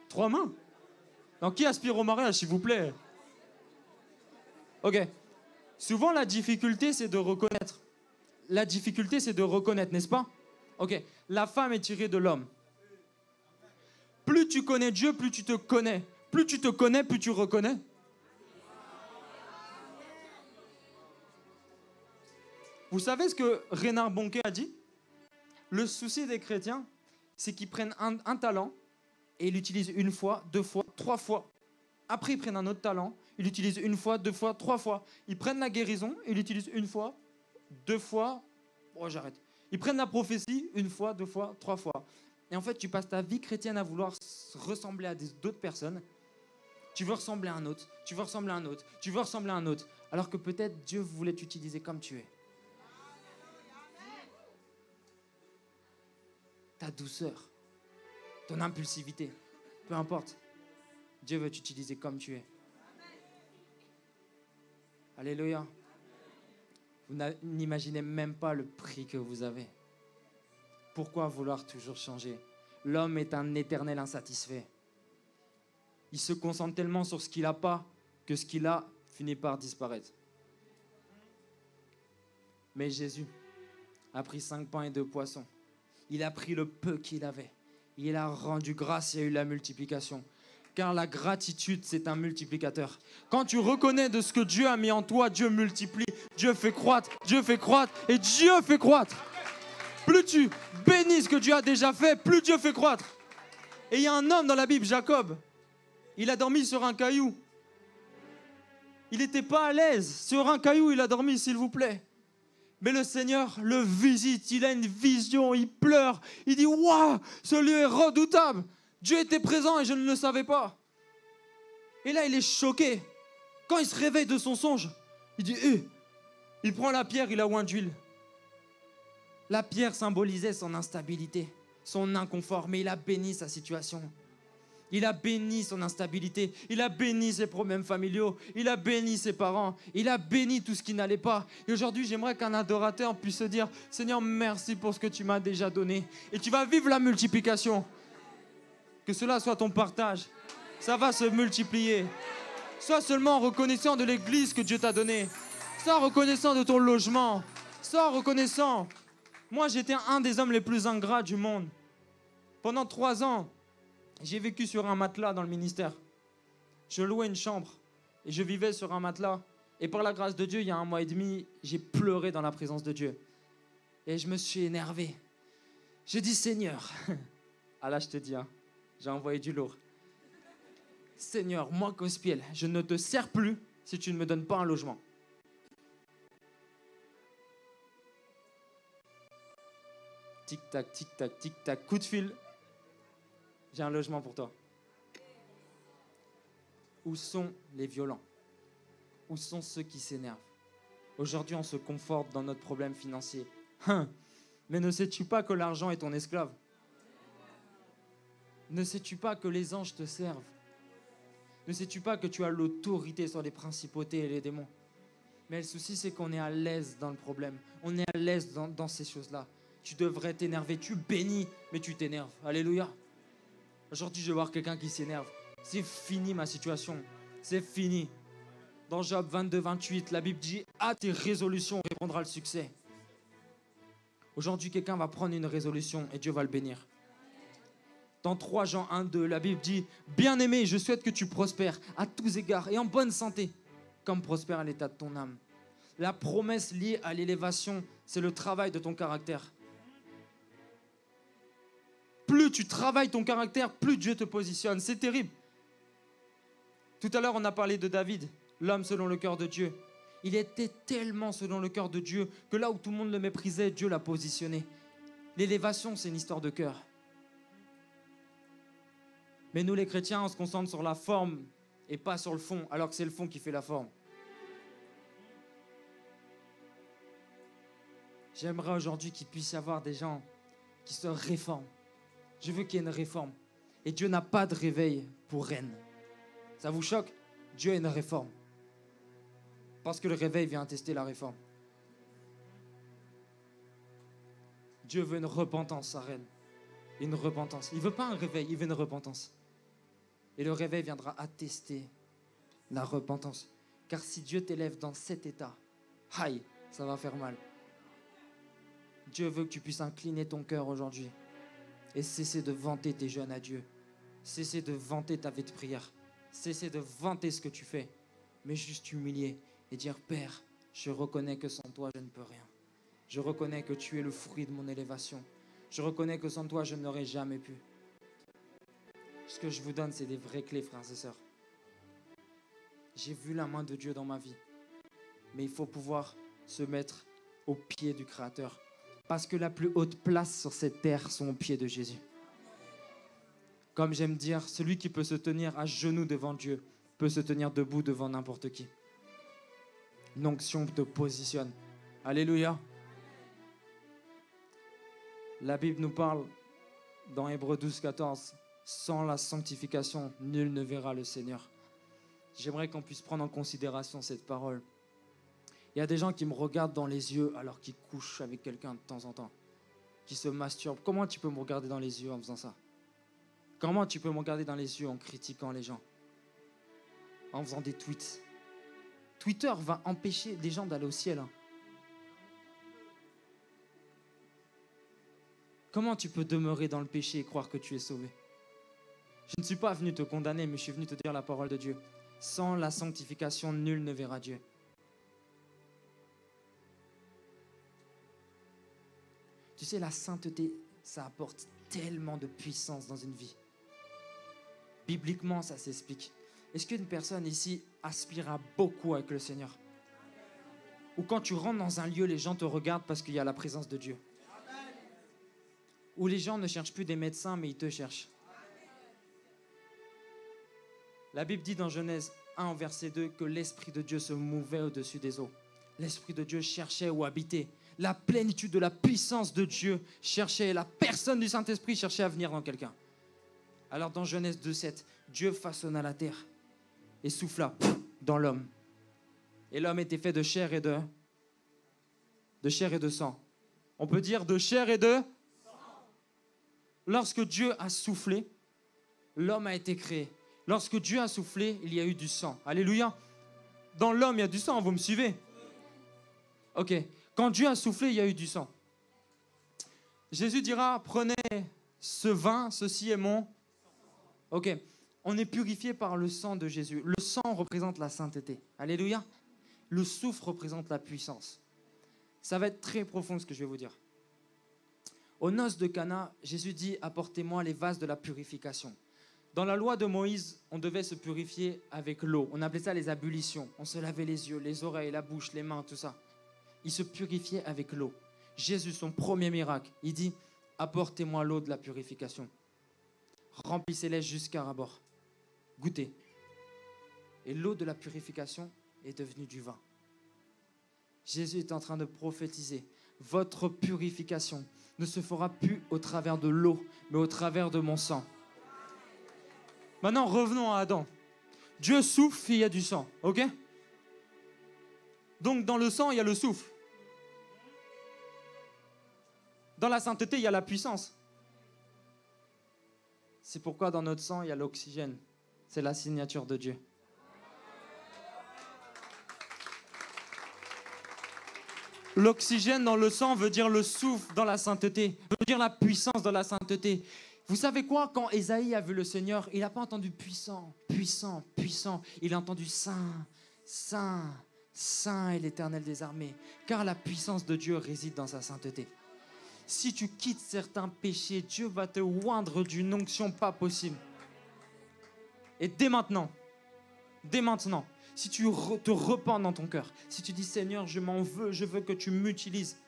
3 mains? Donc, qui aspire au mariage, s'il vous plaît? Ok. Souvent, la difficulté, c'est de reconnaître. la difficulté, c'est de reconnaître, n'est-ce pas? Ok, la femme est tirée de l'homme. Plus tu connais Dieu, plus tu te connais. Plus tu te connais, plus tu reconnais. Vous savez ce que Reinhard Bonnke a dit? Le souci des chrétiens, c'est qu'ils prennent un talent et ils l'utilisent une fois, 2 fois, 3 fois. Après, ils prennent un autre talent, ils l'utilisent une fois, 2 fois, 3 fois. Ils prennent la guérison, ils l'utilisent une fois, 2 fois. Oh, j'arrête. Ils prennent la prophétie une fois, 2 fois, 3 fois. Et en fait, tu passes ta vie chrétienne à vouloir ressembler à d'autres personnes. Tu veux ressembler à un autre, tu veux ressembler à un autre, tu veux ressembler à un autre. Alors que peut-être Dieu voulait t'utiliser comme tu es. Ta douceur, ton impulsivité, peu importe. Dieu veut t'utiliser comme tu es. Alléluia. Vous n'imaginez même pas le prix que vous avez. Pourquoi vouloir toujours changer? L'homme est un éternel insatisfait. Il se concentre tellement sur ce qu'il n'a pas que ce qu'il a finit par disparaître. Mais Jésus a pris 5 pains et 2 poissons. Il a pris le peu qu'il avait. Il a rendu grâce et il y a eu la multiplication. Car la gratitude, c'est un multiplicateur. Quand tu reconnais de ce que Dieu a mis en toi, Dieu multiplie, Dieu fait croître et Dieu fait croître. Plus tu bénis ce que Dieu a déjà fait, plus Dieu fait croître. Et il y a un homme dans la Bible, Jacob. Il a dormi sur un caillou. Il n'était pas à l'aise. Sur un caillou, il a dormi, s'il vous plaît. Mais le Seigneur le visite. Il a une vision, il pleure. Il dit, waouh, ce lieu est redoutable. Dieu était présent et je ne le savais pas. Et là, il est choqué. Quand il se réveille de son songe, il dit, il prend la pierre, il a oint d'huile. La pierre symbolisait son instabilité, son inconfort, mais il a béni sa situation. Il a béni son instabilité, il a béni ses problèmes familiaux, il a béni ses parents, il a béni tout ce qui n'allait pas. Et aujourd'hui, j'aimerais qu'un adorateur puisse se dire, Seigneur, merci pour ce que tu m'as déjà donné. Et tu vas vivre la multiplication. Que cela soit ton partage. Ça va se multiplier. Sois seulement reconnaissant de l'église que Dieu t'a donnée. Sois reconnaissant de ton logement. Sois reconnaissant. Moi, j'étais un des hommes les plus ingrats du monde. Pendant 3 ans, j'ai vécu sur un matelas dans le ministère. Je louais une chambre et je vivais sur un matelas. Et par la grâce de Dieu, il y a 1 mois et demi, j'ai pleuré dans la présence de Dieu. Et je me suis énervé. J'ai dit, Seigneur, ah là je te dis, j'ai envoyé du lourd. Seigneur, moi, Gospiel, je ne te sers plus si tu ne me donnes pas un logement. Tic-tac, tic-tac, tic-tac, coup de fil. J'ai un logement pour toi. Où sont les violents? Où sont ceux qui s'énervent? Aujourd'hui, on se conforte dans notre problème financier. Mais ne sais-tu pas que l'argent est ton esclave? Ne sais-tu pas que les anges te servent? Ne sais-tu pas que tu as l'autorité sur les principautés et les démons? Mais le souci, c'est qu'on est à l'aise dans le problème. On est à l'aise dans ces choses-là. Tu devrais t'énerver. Tu bénis, mais tu t'énerves. Alléluia. Aujourd'hui, je vais voir quelqu'un qui s'énerve. C'est fini ma situation. C'est fini. Dans Job 22, 28, la Bible dit « À tes résolutions répondra le succès ». Aujourd'hui, quelqu'un va prendre une résolution et Dieu va le bénir. Dans 3 Jean 1, 2, la Bible dit « Bien-aimé, je souhaite que tu prospères à tous égards et en bonne santé, comme prospère à l'état de ton âme. » La promesse liée à l'élévation, c'est le travail de ton caractère. Plus tu travailles ton caractère, plus Dieu te positionne. C'est terrible. Tout à l'heure, on a parlé de David, l'homme selon le cœur de Dieu. Il était tellement selon le cœur de Dieu que là où tout le monde le méprisait, Dieu l'a positionné. L'élévation, c'est une histoire de cœur. Mais nous, les chrétiens, on se concentre sur la forme et pas sur le fond, alors que c'est le fond qui fait la forme. J'aimerais aujourd'hui qu'il puisse y avoir des gens qui se réforment. Je veux qu'il y ait une réforme. Et Dieu n'a pas de réveil pour Rennes. Ça vous choque? Dieu a une réforme. Parce que le réveil vient tester la réforme. Dieu veut une repentance à Rennes. Une repentance. Il ne veut pas un réveil, il veut une repentance. Et le réveil viendra attester la repentance. Car si Dieu t'élève dans cet état, aïe, ça va faire mal. Dieu veut que tu puisses incliner ton cœur aujourd'hui et cesser de vanter tes jeûnes à Dieu. Cesser de vanter ta vie de prière. Cesser de vanter ce que tu fais. Mais juste t'humilier et dire, Père, je reconnais que sans toi, je ne peux rien. Je reconnais que tu es le fruit de mon élévation. Je reconnais que sans toi, je n'aurais jamais pu. Ce que je vous donne, c'est des vraies clés, frères et sœurs. J'ai vu la main de Dieu dans ma vie. Mais il faut pouvoir se mettre au pied du Créateur. Parce que la plus haute place sur cette terre sont aux pieds de Jésus. Comme j'aime dire, celui qui peut se tenir à genoux devant Dieu peut se tenir debout devant n'importe qui. Une onction te positionne. Alléluia. La Bible nous parle dans Hébreux 12, 14. Sans la sanctification, nul ne verra le Seigneur. J'aimerais qu'on puisse prendre en considération cette parole. Il y a des gens qui me regardent dans les yeux alors qu'ils couchent avec quelqu'un de temps en temps, qui se masturbent. Comment tu peux me regarder dans les yeux en faisant ça? Comment tu peux me regarder dans les yeux en critiquant les gens? En faisant des tweets. Twitter va empêcher des gens d'aller au ciel. Comment tu peux demeurer dans le péché et croire que tu es sauvé? Je ne suis pas venu te condamner, mais je suis venu te dire la parole de Dieu. Sans la sanctification, nul ne verra Dieu. Tu sais, la sainteté, ça apporte tellement de puissance dans une vie. Bibliquement, ça s'explique. Est-ce qu'une personne ici aspire à beaucoup avec le Seigneur? Ou quand tu rentres dans un lieu, les gens te regardent parce qu'il y a la présence de Dieu? Ou les gens ne cherchent plus des médecins, mais ils te cherchent? La Bible dit dans Genèse 1, verset 2, que l'Esprit de Dieu se mouvait au-dessus des eaux. L'Esprit de Dieu cherchait où habiter. La plénitude de la puissance de Dieu cherchait, la personne du Saint-Esprit cherchait à venir dans quelqu'un. Alors dans Genèse 2, 7, Dieu façonna la terre et souffla dans l'homme. Et l'homme était fait de chair et de sang. On peut dire de chair et de sang. Lorsque Dieu a soufflé, l'homme a été créé. Lorsque Dieu a soufflé, il y a eu du sang. Alléluia. Dans l'homme, il y a du sang, vous me suivez? Ok. Quand Dieu a soufflé, il y a eu du sang. Jésus dira, prenez ce vin, ceci est mon... Ok. On est purifié par le sang de Jésus. Le sang représente la sainteté. Alléluia. Le souffle représente la puissance. Ça va être très profond ce que je vais vous dire. Aux noces de Cana, Jésus dit, apportez-moi les vases de la purification. Dans la loi de Moïse, on devait se purifier avec l'eau. On appelait ça les ablutions. On se lavait les yeux, les oreilles, la bouche, les mains, tout ça. Il se purifiait avec l'eau. Jésus, son premier miracle, il dit, apportez-moi l'eau de la purification. Remplissez-les jusqu'à ras-bord. Goûtez. Et l'eau de la purification est devenue du vin. Jésus est en train de prophétiser. Votre purification ne se fera plus au travers de l'eau, mais au travers de mon sang. Maintenant, revenons à Adam. Dieu souffle et il y a du sang, ok? Donc, dans le sang, il y a le souffle. Dans la sainteté, il y a la puissance. C'est pourquoi dans notre sang, il y a l'oxygène. C'est la signature de Dieu. L'oxygène dans le sang veut dire le souffle dans la sainteté, veut dire la puissance dans la sainteté. Vous savez quoi? Quand Ésaïe a vu le Seigneur, il n'a pas entendu puissant, puissant, puissant. Il a entendu saint, saint, saint est l'Éternel des armées. Car la puissance de Dieu réside dans sa sainteté. Si tu quittes certains péchés, Dieu va te oindre d'une onction pas possible. Et dès maintenant, si tu te repens dans ton cœur, si tu dis Seigneur, je m'en veux, je veux que tu m'utilises,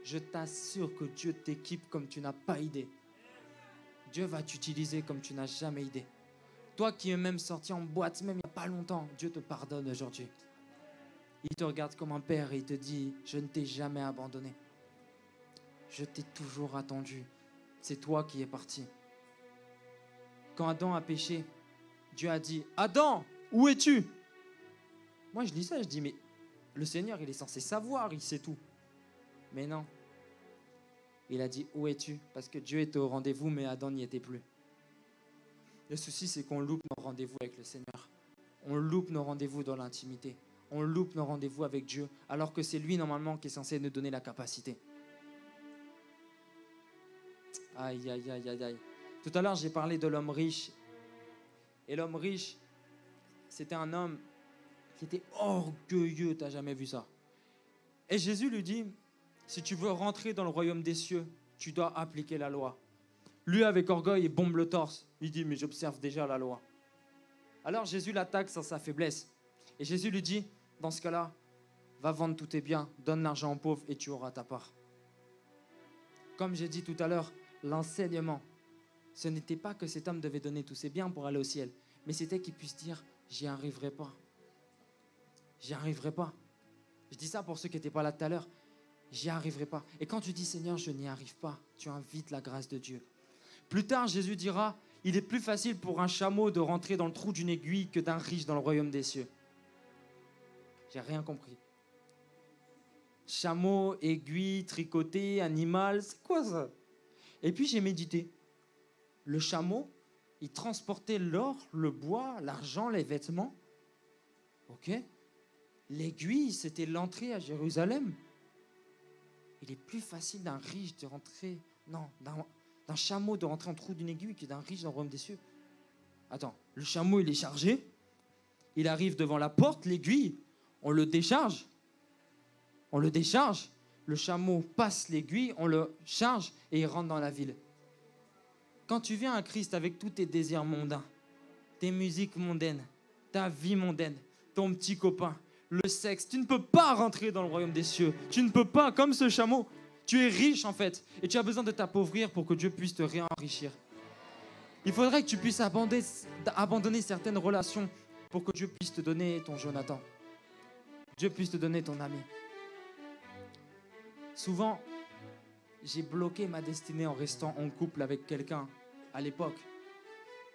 je t'assure que Dieu t'équipe comme tu n'as pas idée. Dieu va t'utiliser comme tu n'as jamais idée. Toi qui es même sorti en boîte, même il n'y a pas longtemps, Dieu te pardonne aujourd'hui. Il te regarde comme un père et il te dit, je ne t'ai jamais abandonné. Je t'ai toujours attendu. C'est toi qui es parti. Quand Adam a péché, Dieu a dit, Adam, où es-tu? Moi je dis ça, je dis, mais le Seigneur il est censé savoir, il sait tout. Mais non. Il a dit, où es-tu? Parce que Dieu était au rendez-vous, mais Adam n'y était plus. Le souci, c'est qu'on loupe nos rendez-vous avec le Seigneur. On loupe nos rendez-vous dans l'intimité. On loupe nos rendez-vous avec Dieu, alors que c'est lui, normalement, qui est censé nous donner la capacité. Aïe, aïe, aïe, aïe, aïe. Tout à l'heure, j'ai parlé de l'homme riche. Et l'homme riche, c'était un homme qui était orgueilleux. Tu n'as jamais vu ça. Et Jésus lui dit, si tu veux rentrer dans le royaume des cieux, tu dois appliquer la loi. Lui, avec orgueil, il bombe le torse. Il dit, mais j'observe déjà la loi. Alors Jésus l'attaque sur sa faiblesse. Et Jésus lui dit, dans ce cas-là, va vendre tous tes biens, donne l'argent aux pauvres et tu auras ta part. Comme j'ai dit tout à l'heure, l'enseignement, ce n'était pas que cet homme devait donner tous ses biens pour aller au ciel, mais c'était qu'il puisse dire, j'y arriverai pas. J'y arriverai pas. Je dis ça pour ceux qui n'étaient pas là tout à l'heure. J'y arriverai pas. Et quand tu dis, Seigneur, je n'y arrive pas, tu invites la grâce de Dieu. Plus tard, Jésus dira, il est plus facile pour un chameau de rentrer dans le trou d'une aiguille que d'un riche dans le royaume des cieux. J'ai rien compris. Chameau, aiguille, tricoté, animal, c'est quoi ça? Et puis j'ai médité. Le chameau, il transportait l'or, le bois, l'argent, les vêtements. Ok. L'aiguille, c'était l'entrée à Jérusalem. Il est plus facile d'un riche de rentrer, non, d'un chameau de rentrer en trou d'une aiguille que d'un riche dans le royaume des cieux. Attends, le chameau, il est chargé. Il arrive devant la porte, l'aiguille, on le décharge. On le décharge. Le chameau passe l'aiguille, on le charge et il rentre dans la ville. Quand tu viens à Christ avec tous tes désirs mondains, tes musiques mondaines, ta vie mondaine, ton petit copain, le sexe, tu ne peux pas rentrer dans le royaume des cieux. Tu ne peux pas, comme ce chameau. Tu es riche en fait et tu as besoin de t'appauvrir pour que Dieu puisse te réenrichir. Il faudrait que tu puisses abandonner certaines relations pour que Dieu puisse te donner ton Jonathan. Dieu puisse te donner ton ami. Souvent, j'ai bloqué ma destinée en restant en couple avec quelqu'un à l'époque.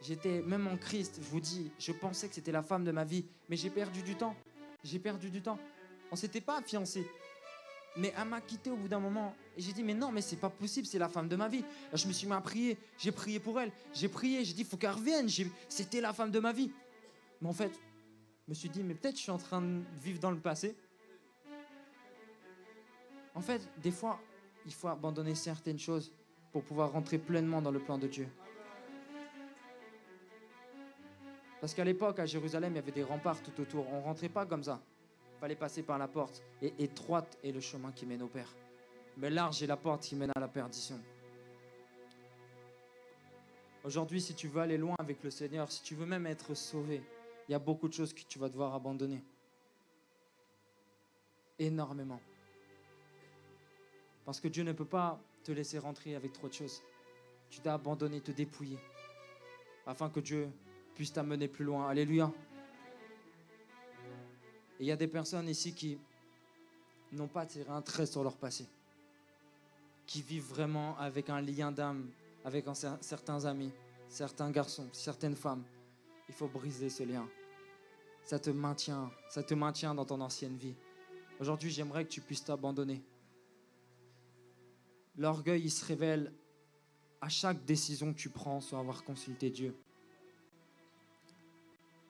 J'étais même en Christ, je vous dis, je pensais que c'était la femme de ma vie, mais j'ai perdu du temps. J'ai perdu du temps. On ne s'était pas fiancés. Mais elle m'a quitté au bout d'un moment. Et j'ai dit, mais non, mais c'est pas possible, c'est la femme de ma vie. Là, je me suis mis à prier, j'ai prié pour elle. J'ai prié, j'ai dit, il faut qu'elle revienne. C'était la femme de ma vie. Mais en fait, je me suis dit, mais peut-être je suis en train de vivre dans le passé. En fait, des fois, il faut abandonner certaines choses pour pouvoir rentrer pleinement dans le plan de Dieu. Parce qu'à l'époque, à Jérusalem, il y avait des remparts tout autour. On ne rentrait pas comme ça. Il fallait passer par la porte. Et étroite est le chemin qui mène au Père. Mais large est la porte qui mène à la perdition. Aujourd'hui, si tu veux aller loin avec le Seigneur, si tu veux même être sauvé, il y a beaucoup de choses que tu vas devoir abandonner. Énormément. Parce que Dieu ne peut pas te laisser rentrer avec trop de choses. Tu dois abandonner, te dépouiller, afin que Dieu puisse t'amener plus loin. Alléluia. Et il y a des personnes ici qui n'ont pas tiré un trait sur leur passé, qui vivent vraiment avec un lien d'âme, avec certains amis, certains garçons, certaines femmes. Il faut briser ce lien. Ça te maintient dans ton ancienne vie. Aujourd'hui, j'aimerais que tu puisses t'abandonner. L'orgueil, il se révèle à chaque décision que tu prends sans avoir consulté Dieu.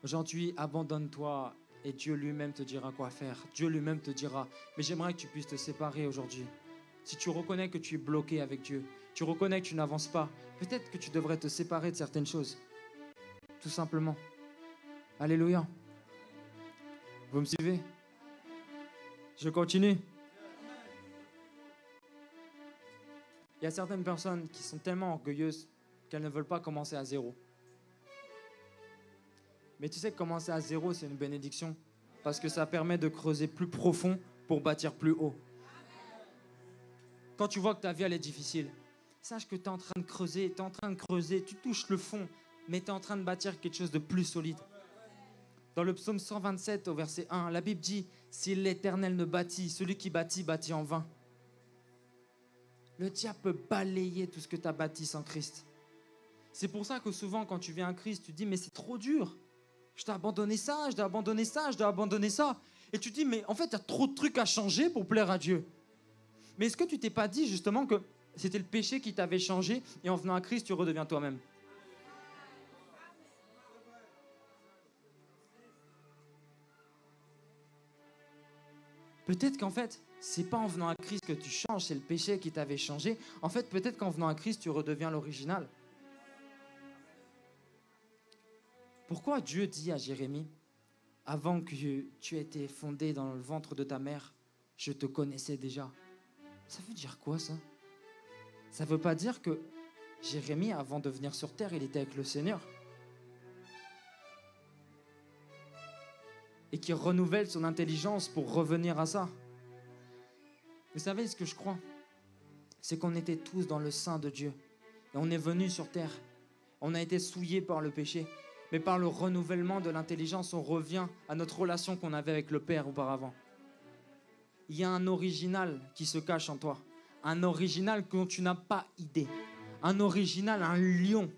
Aujourd'hui, abandonne-toi et Dieu lui-même te dira quoi faire. Dieu lui-même te dira. Mais j'aimerais que tu puisses te séparer aujourd'hui. Si tu reconnais que tu es bloqué avec Dieu, tu reconnais que tu n'avances pas, peut-être que tu devrais te séparer de certaines choses. Tout simplement. Alléluia. Vous me suivez? Je continue. Il y a certaines personnes qui sont tellement orgueilleuses qu'elles ne veulent pas commencer à zéro. Mais tu sais que commencer à zéro, c'est une bénédiction. Parce que ça permet de creuser plus profond pour bâtir plus haut. Quand tu vois que ta vie, elle est difficile, sache que tu es en train de creuser, tu touches le fond, mais tu es en train de bâtir quelque chose de plus solide. Dans le psaume 127, au verset 1, la Bible dit « Si l'Éternel ne bâtit, celui qui bâtit, bâtit en vain. » Le diable peut balayer tout ce que tu as bâti sans Christ. C'est pour ça que souvent, quand tu viens à Christ, tu te dis « Mais c'est trop dur. Je dois abandonner ça, je dois abandonner ça, je dois abandonner ça. » Et tu te dis « Mais en fait, il y a trop de trucs à changer pour plaire à Dieu. » Mais est-ce que tu t'es pas dit justement que c'était le péché qui t'avait changé et en venant à Christ, tu redeviens toi-même? Peut-être qu'en fait, c'est pas en venant à Christ que tu changes, c'est le péché qui t'avait changé. En fait, peut-être qu'en venant à Christ, tu redeviens l'original. Pourquoi Dieu dit à Jérémie, avant que tu aies été fondé dans le ventre de ta mère, je te connaissais déjà? Ça veut dire quoi ça? Ça veut pas dire que Jérémie, avant de venir sur terre, il était avec le Seigneur. Et qu'il renouvelle son intelligence pour revenir à ça. Vous savez ce que je crois? C'est qu'on était tous dans le sein de Dieu. Et on est venu sur terre. On a été souillés par le péché. Mais par le renouvellement de l'intelligence, on revient à notre relation qu'on avait avec le Père auparavant. Il y a un original qui se cache en toi. Un original dont tu n'as pas idée. Un original, un lion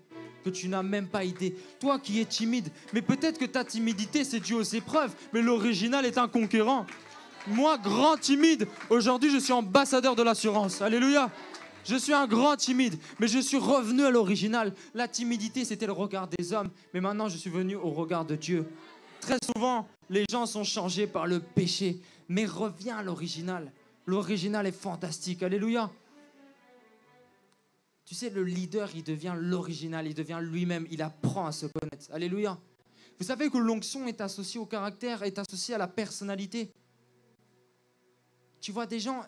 que tu n'as même pas idée. Toi qui es timide, mais peut-être que ta timidité c'est dû aux épreuves, mais l'original est un conquérant. Moi, grand timide, aujourd'hui je suis ambassadeur de l'assurance. Alléluia. Je suis un grand timide, mais je suis revenu à l'original. La timidité, c'était le regard des hommes, mais maintenant je suis venu au regard de Dieu. Très souvent, les gens sont changés par le péché, mais reviens à l'original. L'original est fantastique. Alléluia. Tu sais, le leader, il devient l'original, il devient lui-même, il apprend à se connaître. Alléluia. Vous savez que l'onction est associée au caractère, est associée à la personnalité. Tu vois, des gens,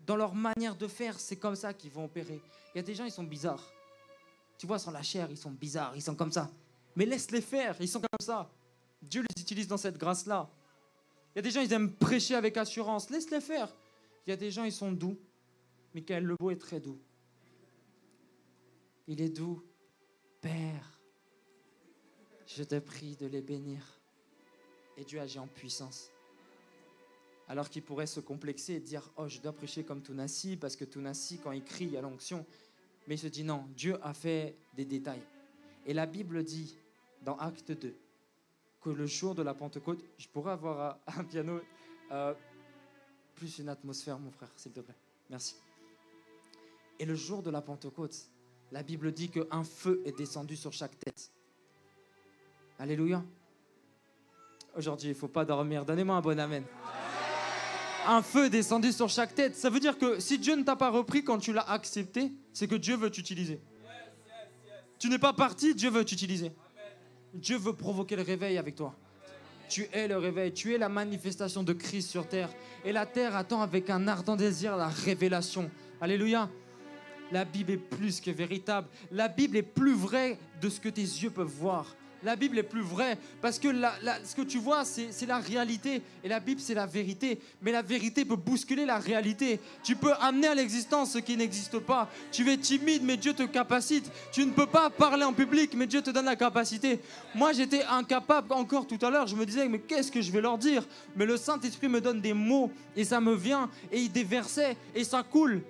dans leur manière de faire, c'est comme ça qu'ils vont opérer. Il y a des gens, ils sont bizarres. Tu vois, sur la chair, ils sont bizarres, ils sont comme ça. Mais laisse-les faire, ils sont comme ça. Dieu les utilise dans cette grâce-là. Il y a des gens, ils aiment prêcher avec assurance, laisse-les faire. Il y a des gens, ils sont doux. Michael Lebeau est très doux. Il est doux. Père, je te prie de les bénir. Et Dieu agit en puissance. Alors qu'il pourrait se complexer et dire « Oh, je dois prêcher comme Tounassi, parce que Tounassi, quand il crie, il y a l'onction. » Mais il se dit non, Dieu a fait des détails. Et la Bible dit, dans Acte 2, que le jour de la Pentecôte, je pourrais avoir un piano, plus une atmosphère, mon frère, s'il te plaît. Merci. Et le jour de la Pentecôte, la Bible dit qu'un feu est descendu sur chaque tête. Alléluia. Aujourd'hui, il ne faut pas dormir. Donnez-moi un bon amen. Un feu est descendu sur chaque tête. Ça veut dire que si Dieu ne t'a pas repris quand tu l'as accepté, c'est que Dieu veut t'utiliser. Tu n'es pas parti, Dieu veut t'utiliser. Dieu veut provoquer le réveil avec toi. Tu es le réveil, tu es la manifestation de Christ sur terre. Et la terre attend avec un ardent désir la révélation. Alléluia. La Bible est plus que véritable. La Bible est plus vraie de ce que tes yeux peuvent voir. La Bible est plus vraie parce que ce que tu vois, c'est la réalité. Et la Bible, c'est la vérité. Mais la vérité peut bousculer la réalité. Tu peux amener à l'existence ce qui n'existe pas. Tu es timide, mais Dieu te capacite. Tu ne peux pas parler en public, mais Dieu te donne la capacité. Moi, j'étais incapable encore tout à l'heure. Je me disais, mais qu'est-ce que je vais leur dire? Mais le Saint-Esprit me donne des mots et ça me vient. Et des versets et ça coule.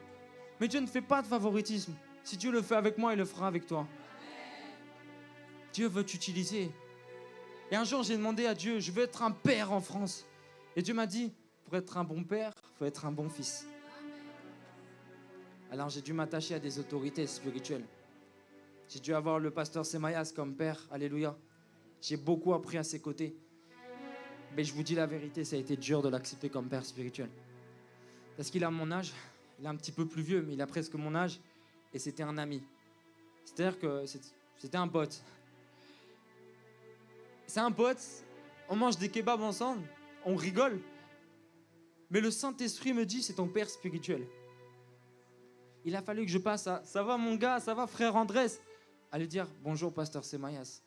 Mais Dieu ne fait pas de favoritisme. Si Dieu le fait avec moi, il le fera avec toi. Dieu veut t'utiliser. Et un jour, j'ai demandé à Dieu, je veux être un père en France. Et Dieu m'a dit, pour être un bon père, il faut être un bon fils. Alors j'ai dû m'attacher à des autorités spirituelles. J'ai dû avoir le pasteur Semayas comme père. Alléluia. J'ai beaucoup appris à ses côtés. Mais je vous dis la vérité, ça a été dur de l'accepter comme père spirituel. Parce qu'il a mon âge, il est un petit peu plus vieux, mais il a presque mon âge. Et c'était un ami. C'est-à-dire que c'était un pote. C'est un pote, on mange des kebabs ensemble, on rigole. Mais le Saint-Esprit me dit, c'est ton père spirituel. Il a fallu que je passe à, ça va mon gars, ça va frère Andrés, à lui dire, bonjour pasteur Semayas.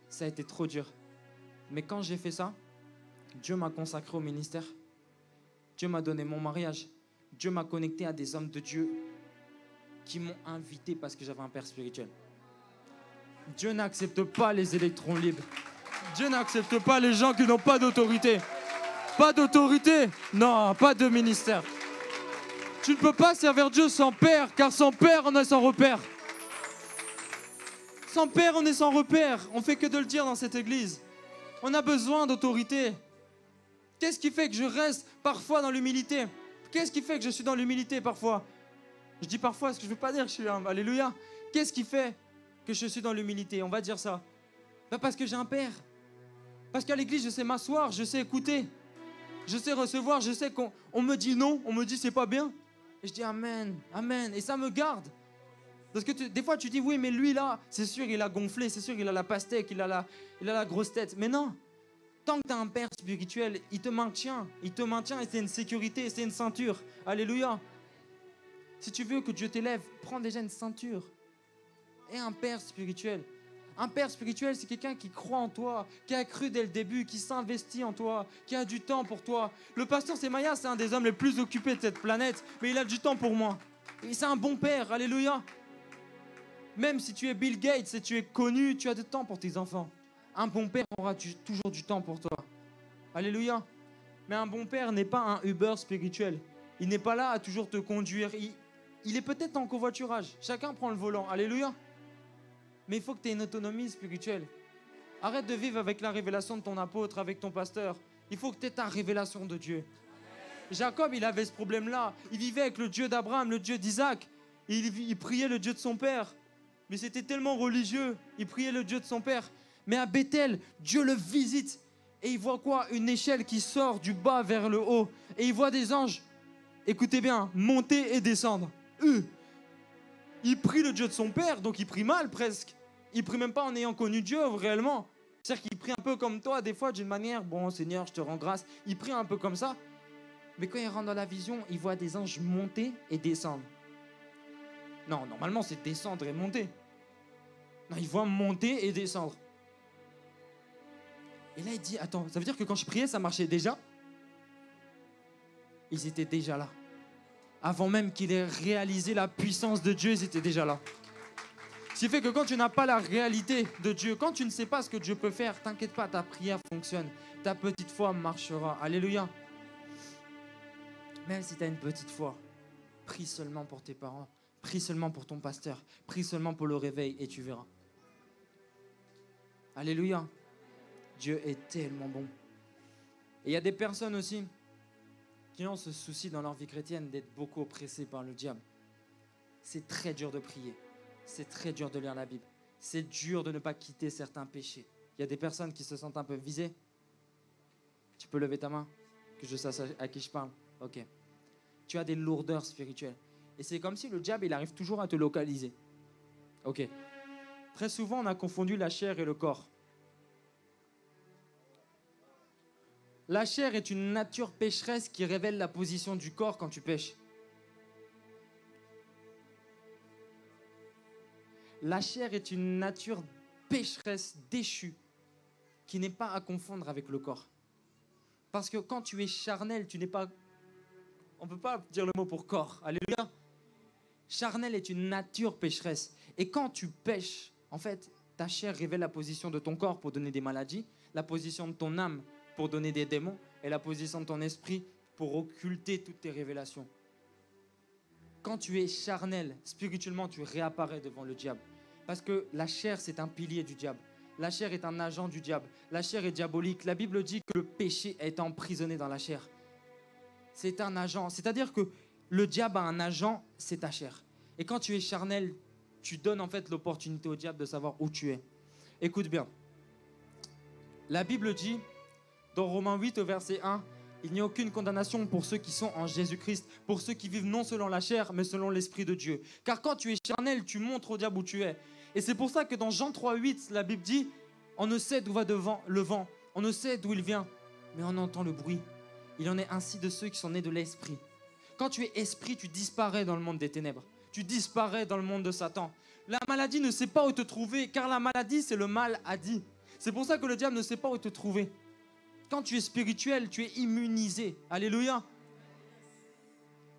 Ça a été trop dur. Mais quand j'ai fait ça, Dieu m'a consacré au ministère. Dieu m'a donné mon mariage. Dieu m'a connecté à des hommes de Dieu qui m'ont invité parce que j'avais un père spirituel. Dieu n'accepte pas les électrons libres. Dieu n'accepte pas les gens qui n'ont pas d'autorité. Pas d'autorité, non, pas de ministère. Tu ne peux pas servir Dieu sans père, car sans père, on est sans repère. Sans père, on est sans repère. On fait que de le dire dans cette église. On a besoin d'autorité. Qu'est-ce qui fait que je reste parfois dans l'humilité? Qu'est-ce qui fait que je suis dans l'humilité parfois? Je dis parfois, parce que je ne veux pas dire que je suis humble. Alléluia. Qu'est-ce qui fait que je suis dans l'humilité? On va dire ça. Parce que j'ai un père. Parce qu'à l'église, je sais m'asseoir, je sais écouter. Je sais recevoir, je sais qu'on me dit non, on me dit c'est pas bien. Et je dis amen, amen. Et ça me garde. Parce que des fois tu dis oui, mais lui là, c'est sûr il a gonflé, c'est sûr il a la pastèque, il a la grosse tête. Mais non, tant que tu as un père spirituel, il te maintient et c'est une sécurité, c'est une ceinture. Alléluia. Si tu veux que Dieu t'élève, prends déjà une ceinture. Et un père spirituel. Un père spirituel, c'est quelqu'un qui croit en toi, qui a cru dès le début, qui s'investit en toi, qui a du temps pour toi. Le pasteur Semaya, c'est un des hommes les plus occupés de cette planète, mais il a du temps pour moi. Et c'est un bon père, alléluia. Même si tu es Bill Gates, si tu es connu, tu as du temps pour tes enfants. Un bon père aura toujours du temps pour toi. Alléluia. Mais un bon père n'est pas un Uber spirituel. Il n'est pas là à toujours te conduire. Il est peut-être en covoiturage. Chacun prend le volant. Alléluia. Mais il faut que tu aies une autonomie spirituelle. Arrête de vivre avec la révélation de ton apôtre, avec ton pasteur. Il faut que tu aies ta révélation de Dieu. Jacob, il avait ce problème-là. Il vivait avec le Dieu d'Abraham, le Dieu d'Isaac. Il priait le Dieu de son père. Mais c'était tellement religieux. Il priait le Dieu de son père. Mais à Bethel, Dieu le visite. Et il voit quoi? Une échelle qui sort du bas vers le haut. Et il voit des anges, écoutez bien, monter et descendre. Il prie le Dieu de son père, donc il prie mal presque. Il prie même pas en ayant connu Dieu réellement. C'est-à-dire qu'il prie un peu comme toi, des fois d'une manière, bon Seigneur, je te rends grâce. Il prie un peu comme ça. Mais quand il rentre dans la vision, il voit des anges monter et descendre. Non, normalement c'est descendre et monter. Non, il voit monter et descendre. Et là il dit, attends, ça veut dire que quand je priais, ça marchait déjà? Ils étaient déjà là. Avant même qu'il ait réalisé la puissance de Dieu, ils étaient déjà là. Ce qui fait que quand tu n'as pas la réalité de Dieu, quand tu ne sais pas ce que Dieu peut faire, t'inquiète pas, ta prière fonctionne. Ta petite foi marchera. Alléluia. Même si tu as une petite foi, prie seulement pour tes parents, prie seulement pour ton pasteur, prie seulement pour le réveil et tu verras. Alléluia. Dieu est tellement bon. Et il y a des personnes aussi qui ont ce souci dans leur vie chrétienne d'être beaucoup oppressés par le diable. C'est très dur de prier. C'est très dur de lire la Bible. C'est dur de ne pas quitter certains péchés. Il y a des personnes qui se sentent un peu visées. Tu peux lever ta main, que je sache à qui je parle. Ok. Tu as des lourdeurs spirituelles. Et c'est comme si le diable, il arrive toujours à te localiser. Ok. Très souvent, on a confondu la chair et le corps. La chair est une nature pécheresse qui révèle la position du corps quand tu pèches. La chair est une nature pécheresse déchue qui n'est pas à confondre avec le corps. Parce que quand tu es charnel, tu n'es pas... On ne peut pas dire le mot pour corps. Alléluia. Charnel est une nature pécheresse. Et quand tu pèches, en fait, ta chair révèle la position de ton corps pour donner des maladies, la position de ton âme pour donner des démons et la position de ton esprit pour occulter toutes tes révélations. Quand tu es charnel, spirituellement, tu réapparais devant le diable. Parce que la chair, c'est un pilier du diable. La chair est un agent du diable. La chair est diabolique. La Bible dit que le péché est emprisonné dans la chair. C'est un agent. C'est-à-dire que le diable a un agent, c'est ta chair. Et quand tu es charnel, tu donnes en fait l'opportunité au diable de savoir où tu es. Écoute bien. La Bible dit, dans Romains 8 au verset 1, il n'y a aucune condamnation pour ceux qui sont en Jésus-Christ, pour ceux qui vivent non selon la chair, mais selon l'Esprit de Dieu. Car quand tu es charnel, tu montres au diable où tu es. Et c'est pour ça que dans Jean 3,8, la Bible dit, on ne sait d'où va le vent, on ne sait d'où il vient, mais on entend le bruit. Il en est ainsi de ceux qui sont nés de l'Esprit. Quand tu es esprit, tu disparais dans le monde des ténèbres. Tu disparais dans le monde de Satan. La maladie ne sait pas où te trouver, car la maladie, c'est le mal a dit. C'est pour ça que le diable ne sait pas où te trouver. Quand tu es spirituel, tu es immunisé. Alléluia.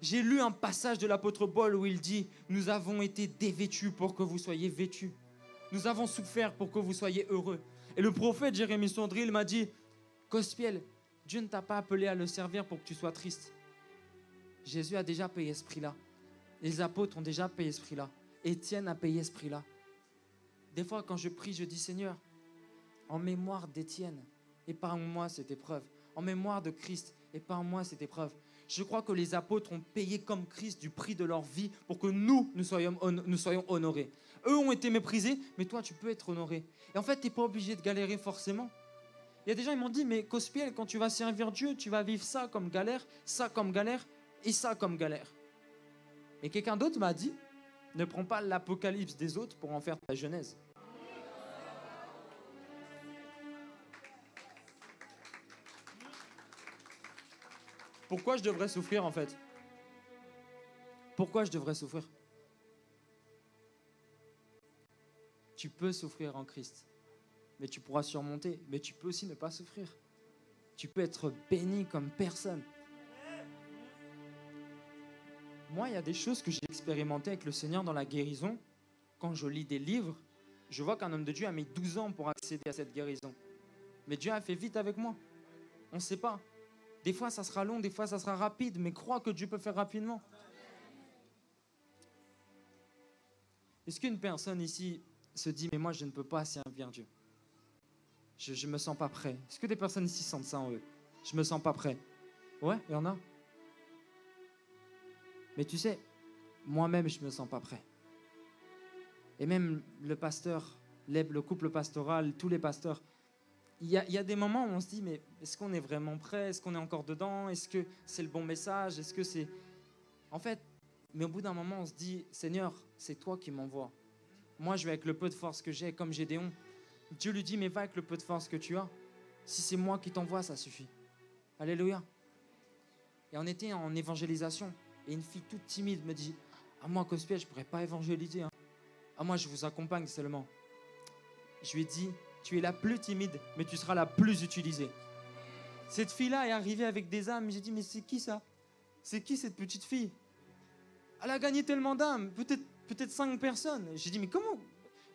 J'ai lu un passage de l'apôtre Paul où il dit « Nous avons été dévêtus pour que vous soyez vêtus. Nous avons souffert pour que vous soyez heureux. » Et le prophète Jérémie Sondril m'a dit « Cospiel, Dieu ne t'a pas appelé à le servir pour que tu sois triste. Jésus a déjà payé ce prix-là. Les apôtres ont déjà payé ce prix-là. Étienne a payé ce prix-là. Des fois, quand je prie, je dis « Seigneur, en mémoire d'Étienne, épargne-moi cette épreuve. En mémoire de Christ, épargne-moi cette épreuve. » Je crois que les apôtres ont payé comme Christ du prix de leur vie pour que nous soyons honorés. Eux ont été méprisés, mais toi, tu peux être honoré. Et en fait, tu n'es pas obligé de galérer forcément. Il y a des gens qui m'ont dit, mais Cospiel, quand tu vas servir Dieu, tu vas vivre ça comme galère et ça comme galère. Et quelqu'un d'autre m'a dit, ne prends pas l'Apocalypse des autres pour en faire ta Genèse. Pourquoi je devrais souffrir en fait? Pourquoi je devrais souffrir? Tu peux souffrir en Christ, mais tu pourras surmonter. Mais tu peux aussi ne pas souffrir. Tu peux être béni comme personne. Moi, il y a des choses que j'ai expérimentées avec le Seigneur dans la guérison. Quand je lis des livres, je vois qu'un homme de Dieu a mis 12 ans pour accéder à cette guérison. Mais Dieu a fait vite avec moi. On ne sait pas. Des fois, ça sera long, des fois, ça sera rapide, mais crois que Dieu peut faire rapidement. Est-ce qu'une personne ici se dit, mais moi, je ne peux pas servir Dieu? Je ne me sens pas prêt. Est-ce que des personnes ici sentent ça en eux? Je ne me sens pas prêt. Ouais, il y en a. Mais tu sais, moi-même, je ne me sens pas prêt. Et même le pasteur, le couple pastoral, tous les pasteurs, il y a des moments où on se dit, mais est-ce qu'on est vraiment prêt? Est-ce qu'on est encore dedans? Est-ce que c'est le bon message? Est-ce que c'est... En fait, mais au bout d'un moment, on se dit, Seigneur, c'est toi qui m'envoies. Moi, je vais avec le peu de force que j'ai, comme Gédéon. Dieu lui dit, mais va avec le peu de force que tu as. Si c'est moi qui t'envoie, ça suffit. Alléluia. Et on était en évangélisation. Et une fille toute timide me dit, ah moi, Cospiel, je ne pourrais pas évangéliser. Hein. Ah moi, je vous accompagne seulement. Je lui ai dit, tu es la plus timide, mais tu seras la plus utilisée. Cette fille-là est arrivée avec des âmes. J'ai dit, mais c'est qui ça? C'est qui cette petite fille? Elle a gagné tellement d'âmes, peut-être 5 personnes. J'ai dit, mais comment?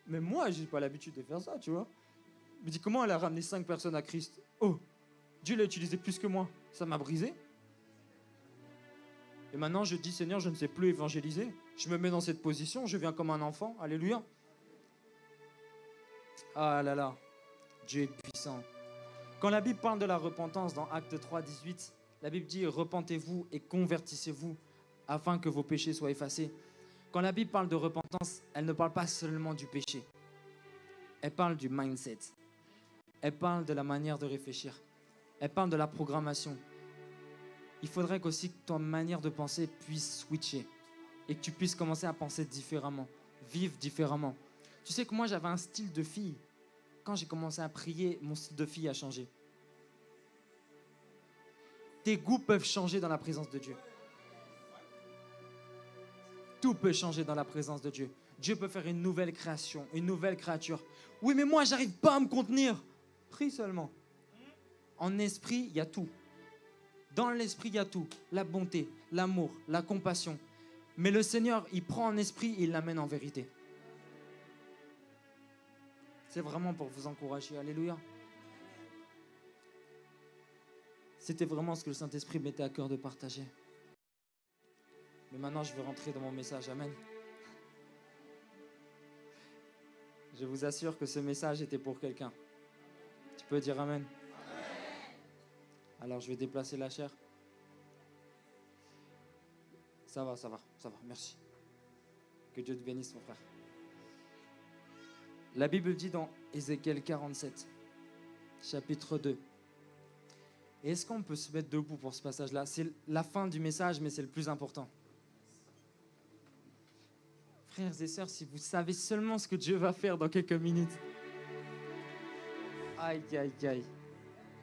Mais moi, je n'ai pas l'habitude de faire ça, tu vois. Je me dis, comment elle a ramené 5 personnes à Christ? Oh, Dieu l'a utilisé plus que moi. Ça m'a brisé. Et maintenant, je dis, Seigneur, je ne sais plus évangéliser. Je me mets dans cette position, je viens comme un enfant. Alléluia. Ah là là, Dieu est puissant. Quand la Bible parle de la repentance dans Actes 3, 18, la Bible dit, repentez-vous et convertissez-vous afin que vos péchés soient effacés. Quand la Bible parle de repentance, elle ne parle pas seulement du péché. Elle parle du mindset. Elle parle de la manière de réfléchir. Elle parle de la programmation. Il faudrait qu'aussi que ta manière de penser puisse switcher et que tu puisses commencer à penser différemment, vivre différemment. Tu sais que moi, j'avais un style de fille. Quand j'ai commencé à prier, mon style de fille a changé. Tes goûts peuvent changer dans la présence de Dieu. Tout peut changer dans la présence de Dieu. Dieu peut faire une nouvelle création, une nouvelle créature. Oui, mais moi, j'arrive pas à me contenir. Prie seulement. En esprit, il y a tout. Dans l'esprit, il y a tout. La bonté, l'amour, la compassion. Mais le Seigneur, il prend en esprit et il l'amène en vérité. C'est vraiment pour vous encourager. Alléluia. C'était vraiment ce que le Saint-Esprit mettait à cœur de partager. Mais maintenant, je vais rentrer dans mon message. Amen. Je vous assure que ce message était pour quelqu'un. Tu peux dire Amen. Alors, je vais déplacer la chair. Ça va. Merci. Que Dieu te bénisse, mon frère. La Bible dit dans Ézéchiel 47, chapitre 2. Et est-ce qu'on peut se mettre debout pour ce passage-là? C'est la fin du message, mais c'est le plus important. Frères et sœurs, si vous savez seulement ce que Dieu va faire dans quelques minutes. Aïe, aïe, aïe.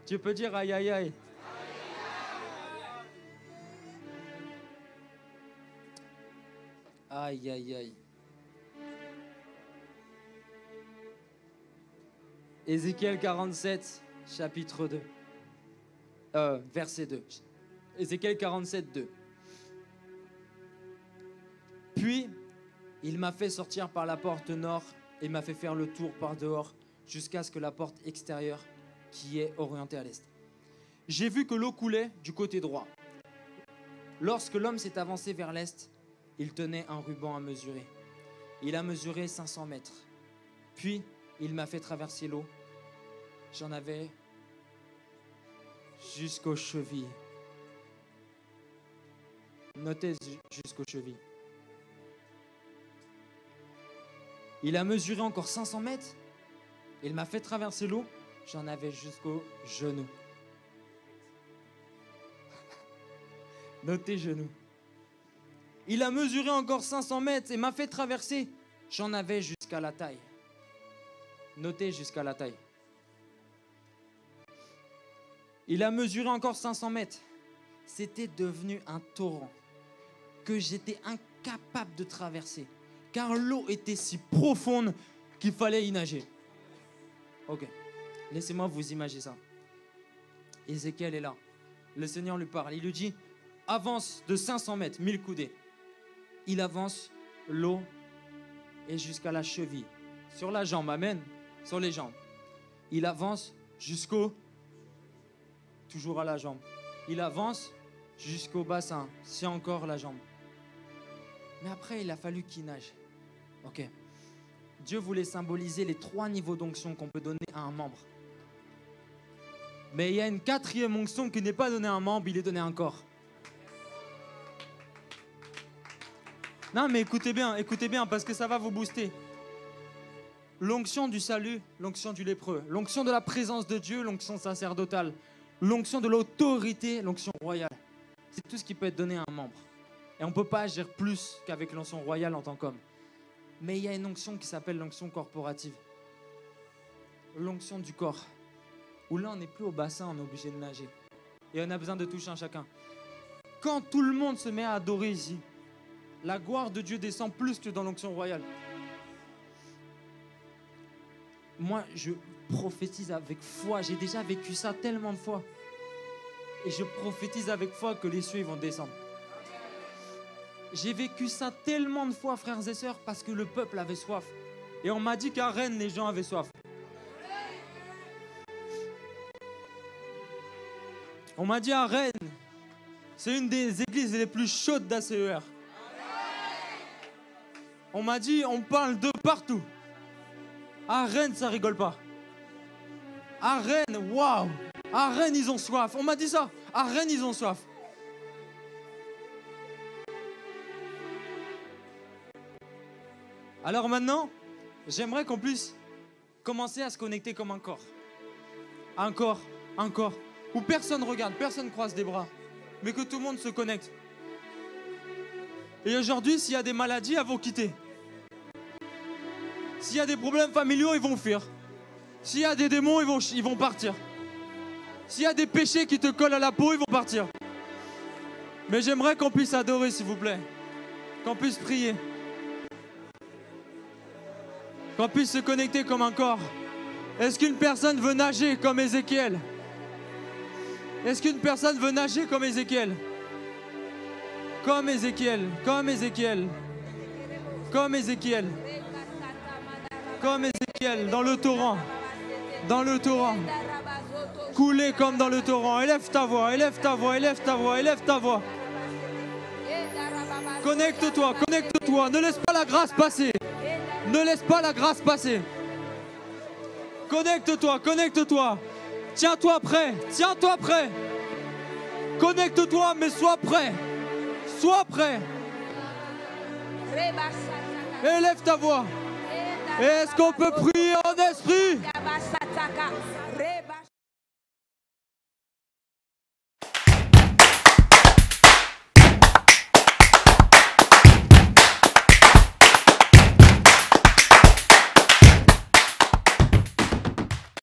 Tu peux dire aïe, aïe, aïe. Aïe, aïe, aïe. Ézéchiel 47, chapitre 2. Verset 2. Ézéchiel 47, 2. Puis, il m'a fait sortir par la porte nord et m'a fait faire le tour par dehors jusqu'à ce que la porte extérieure, qui est orientée à l'est. J'ai vu que l'eau coulait du côté droit. Lorsque l'homme s'est avancé vers l'est, il tenait un ruban à mesurer. Il a mesuré 500 mètres. Puis, il m'a fait traverser l'eau. J'en avais jusqu'aux chevilles. Notez jusqu'aux chevilles. Il a mesuré encore 500 mètres. Il m'a fait traverser l'eau j'en avais jusqu'au genou. Notez genou. Il a mesuré encore 500 mètres et m'a fait traverser. J'en avais jusqu'à la taille. Notez jusqu'à la taille. Il a mesuré encore 500 mètres. C'était devenu un torrent que j'étais incapable de traverser. Car l'eau était si profonde qu'il fallait y nager. Ok, laissez-moi vous imaginer ça. Ézéchiel est là. Le Seigneur lui parle. Il lui dit, avance de 500 mètres, 1000 coudées. Il avance, l'eau est jusqu'à la cheville. Sur la jambe, amen. Sur les jambes. Il avance jusqu'au... Toujours à la jambe. Il avance jusqu'au bassin. C'est encore la jambe. Mais après, il a fallu qu'il nage. Ok. Dieu voulait symboliser les 3 niveaux d'onction qu'on peut donner à un membre. Mais il y a une 4e onction qui n'est pas donnée à un membre, il est donné à un corps. Non, mais écoutez bien, parce que ça va vous booster. L'onction du salut, l'onction du lépreux, l'onction de la présence de Dieu, l'onction sacerdotale, l'onction de l'autorité, l'onction royale. C'est tout ce qui peut être donné à un membre. Et on ne peut pas agir plus qu'avec l'onction royale en tant qu'homme. Mais il y a une onction qui s'appelle l'onction corporative. L'onction du corps. Où là, on n'est plus au bassin, on est obligé de nager. Et on a besoin de toucher un chacun. Quand tout le monde se met à adorer ici, la gloire de Dieu descend plus que dans l'onction royale. Moi, je prophétise avec foi. J'ai déjà vécu ça tellement de fois. Et je prophétise avec foi que les cieux vont descendre. J'ai vécu ça tellement de fois, frères et sœurs, parce que le peuple avait soif. Et on m'a dit qu'à Rennes, les gens avaient soif. On m'a dit à Rennes, c'est une des églises les plus chaudes d'ACER. On m'a dit, on parle de partout. À Rennes, ça rigole pas. À Rennes, waouh! À Rennes, ils ont soif. On m'a dit ça. À Rennes, ils ont soif. Alors maintenant, j'aimerais qu'on puisse commencer à se connecter comme un corps. Un corps, où personne regarde, personne croise des bras, mais que tout le monde se connecte. Et aujourd'hui, s'il y a des maladies, elles vont quitter. S'il y a des problèmes familiaux, ils vont fuir. S'il y a des démons, ils vont partir. S'il y a des péchés qui te collent à la peau, ils vont partir. Mais j'aimerais qu'on puisse adorer, s'il vous plaît. Qu'on puisse prier. Qu'on puisse se connecter comme un corps. Est-ce qu'une personne veut nager comme Ézéchiel? Est-ce qu'une personne veut nager comme Ézéchiel? Comme Ézéchiel, comme Ézéchiel. Comme Ézéchiel. Comme Ézéchiel, dans le torrent. Dans le torrent. Couler comme dans le torrent. Élève ta voix, élève ta voix, élève ta voix, élève ta voix. Connecte-toi, connecte-toi. Ne laisse pas la grâce passer. Ne laisse pas la grâce passer. Connecte-toi, connecte-toi. Tiens-toi prêt, tiens-toi prêt. Connecte-toi, mais sois prêt. Sois prêt. Élève ta voix. Est-ce qu'on peut prier en esprit?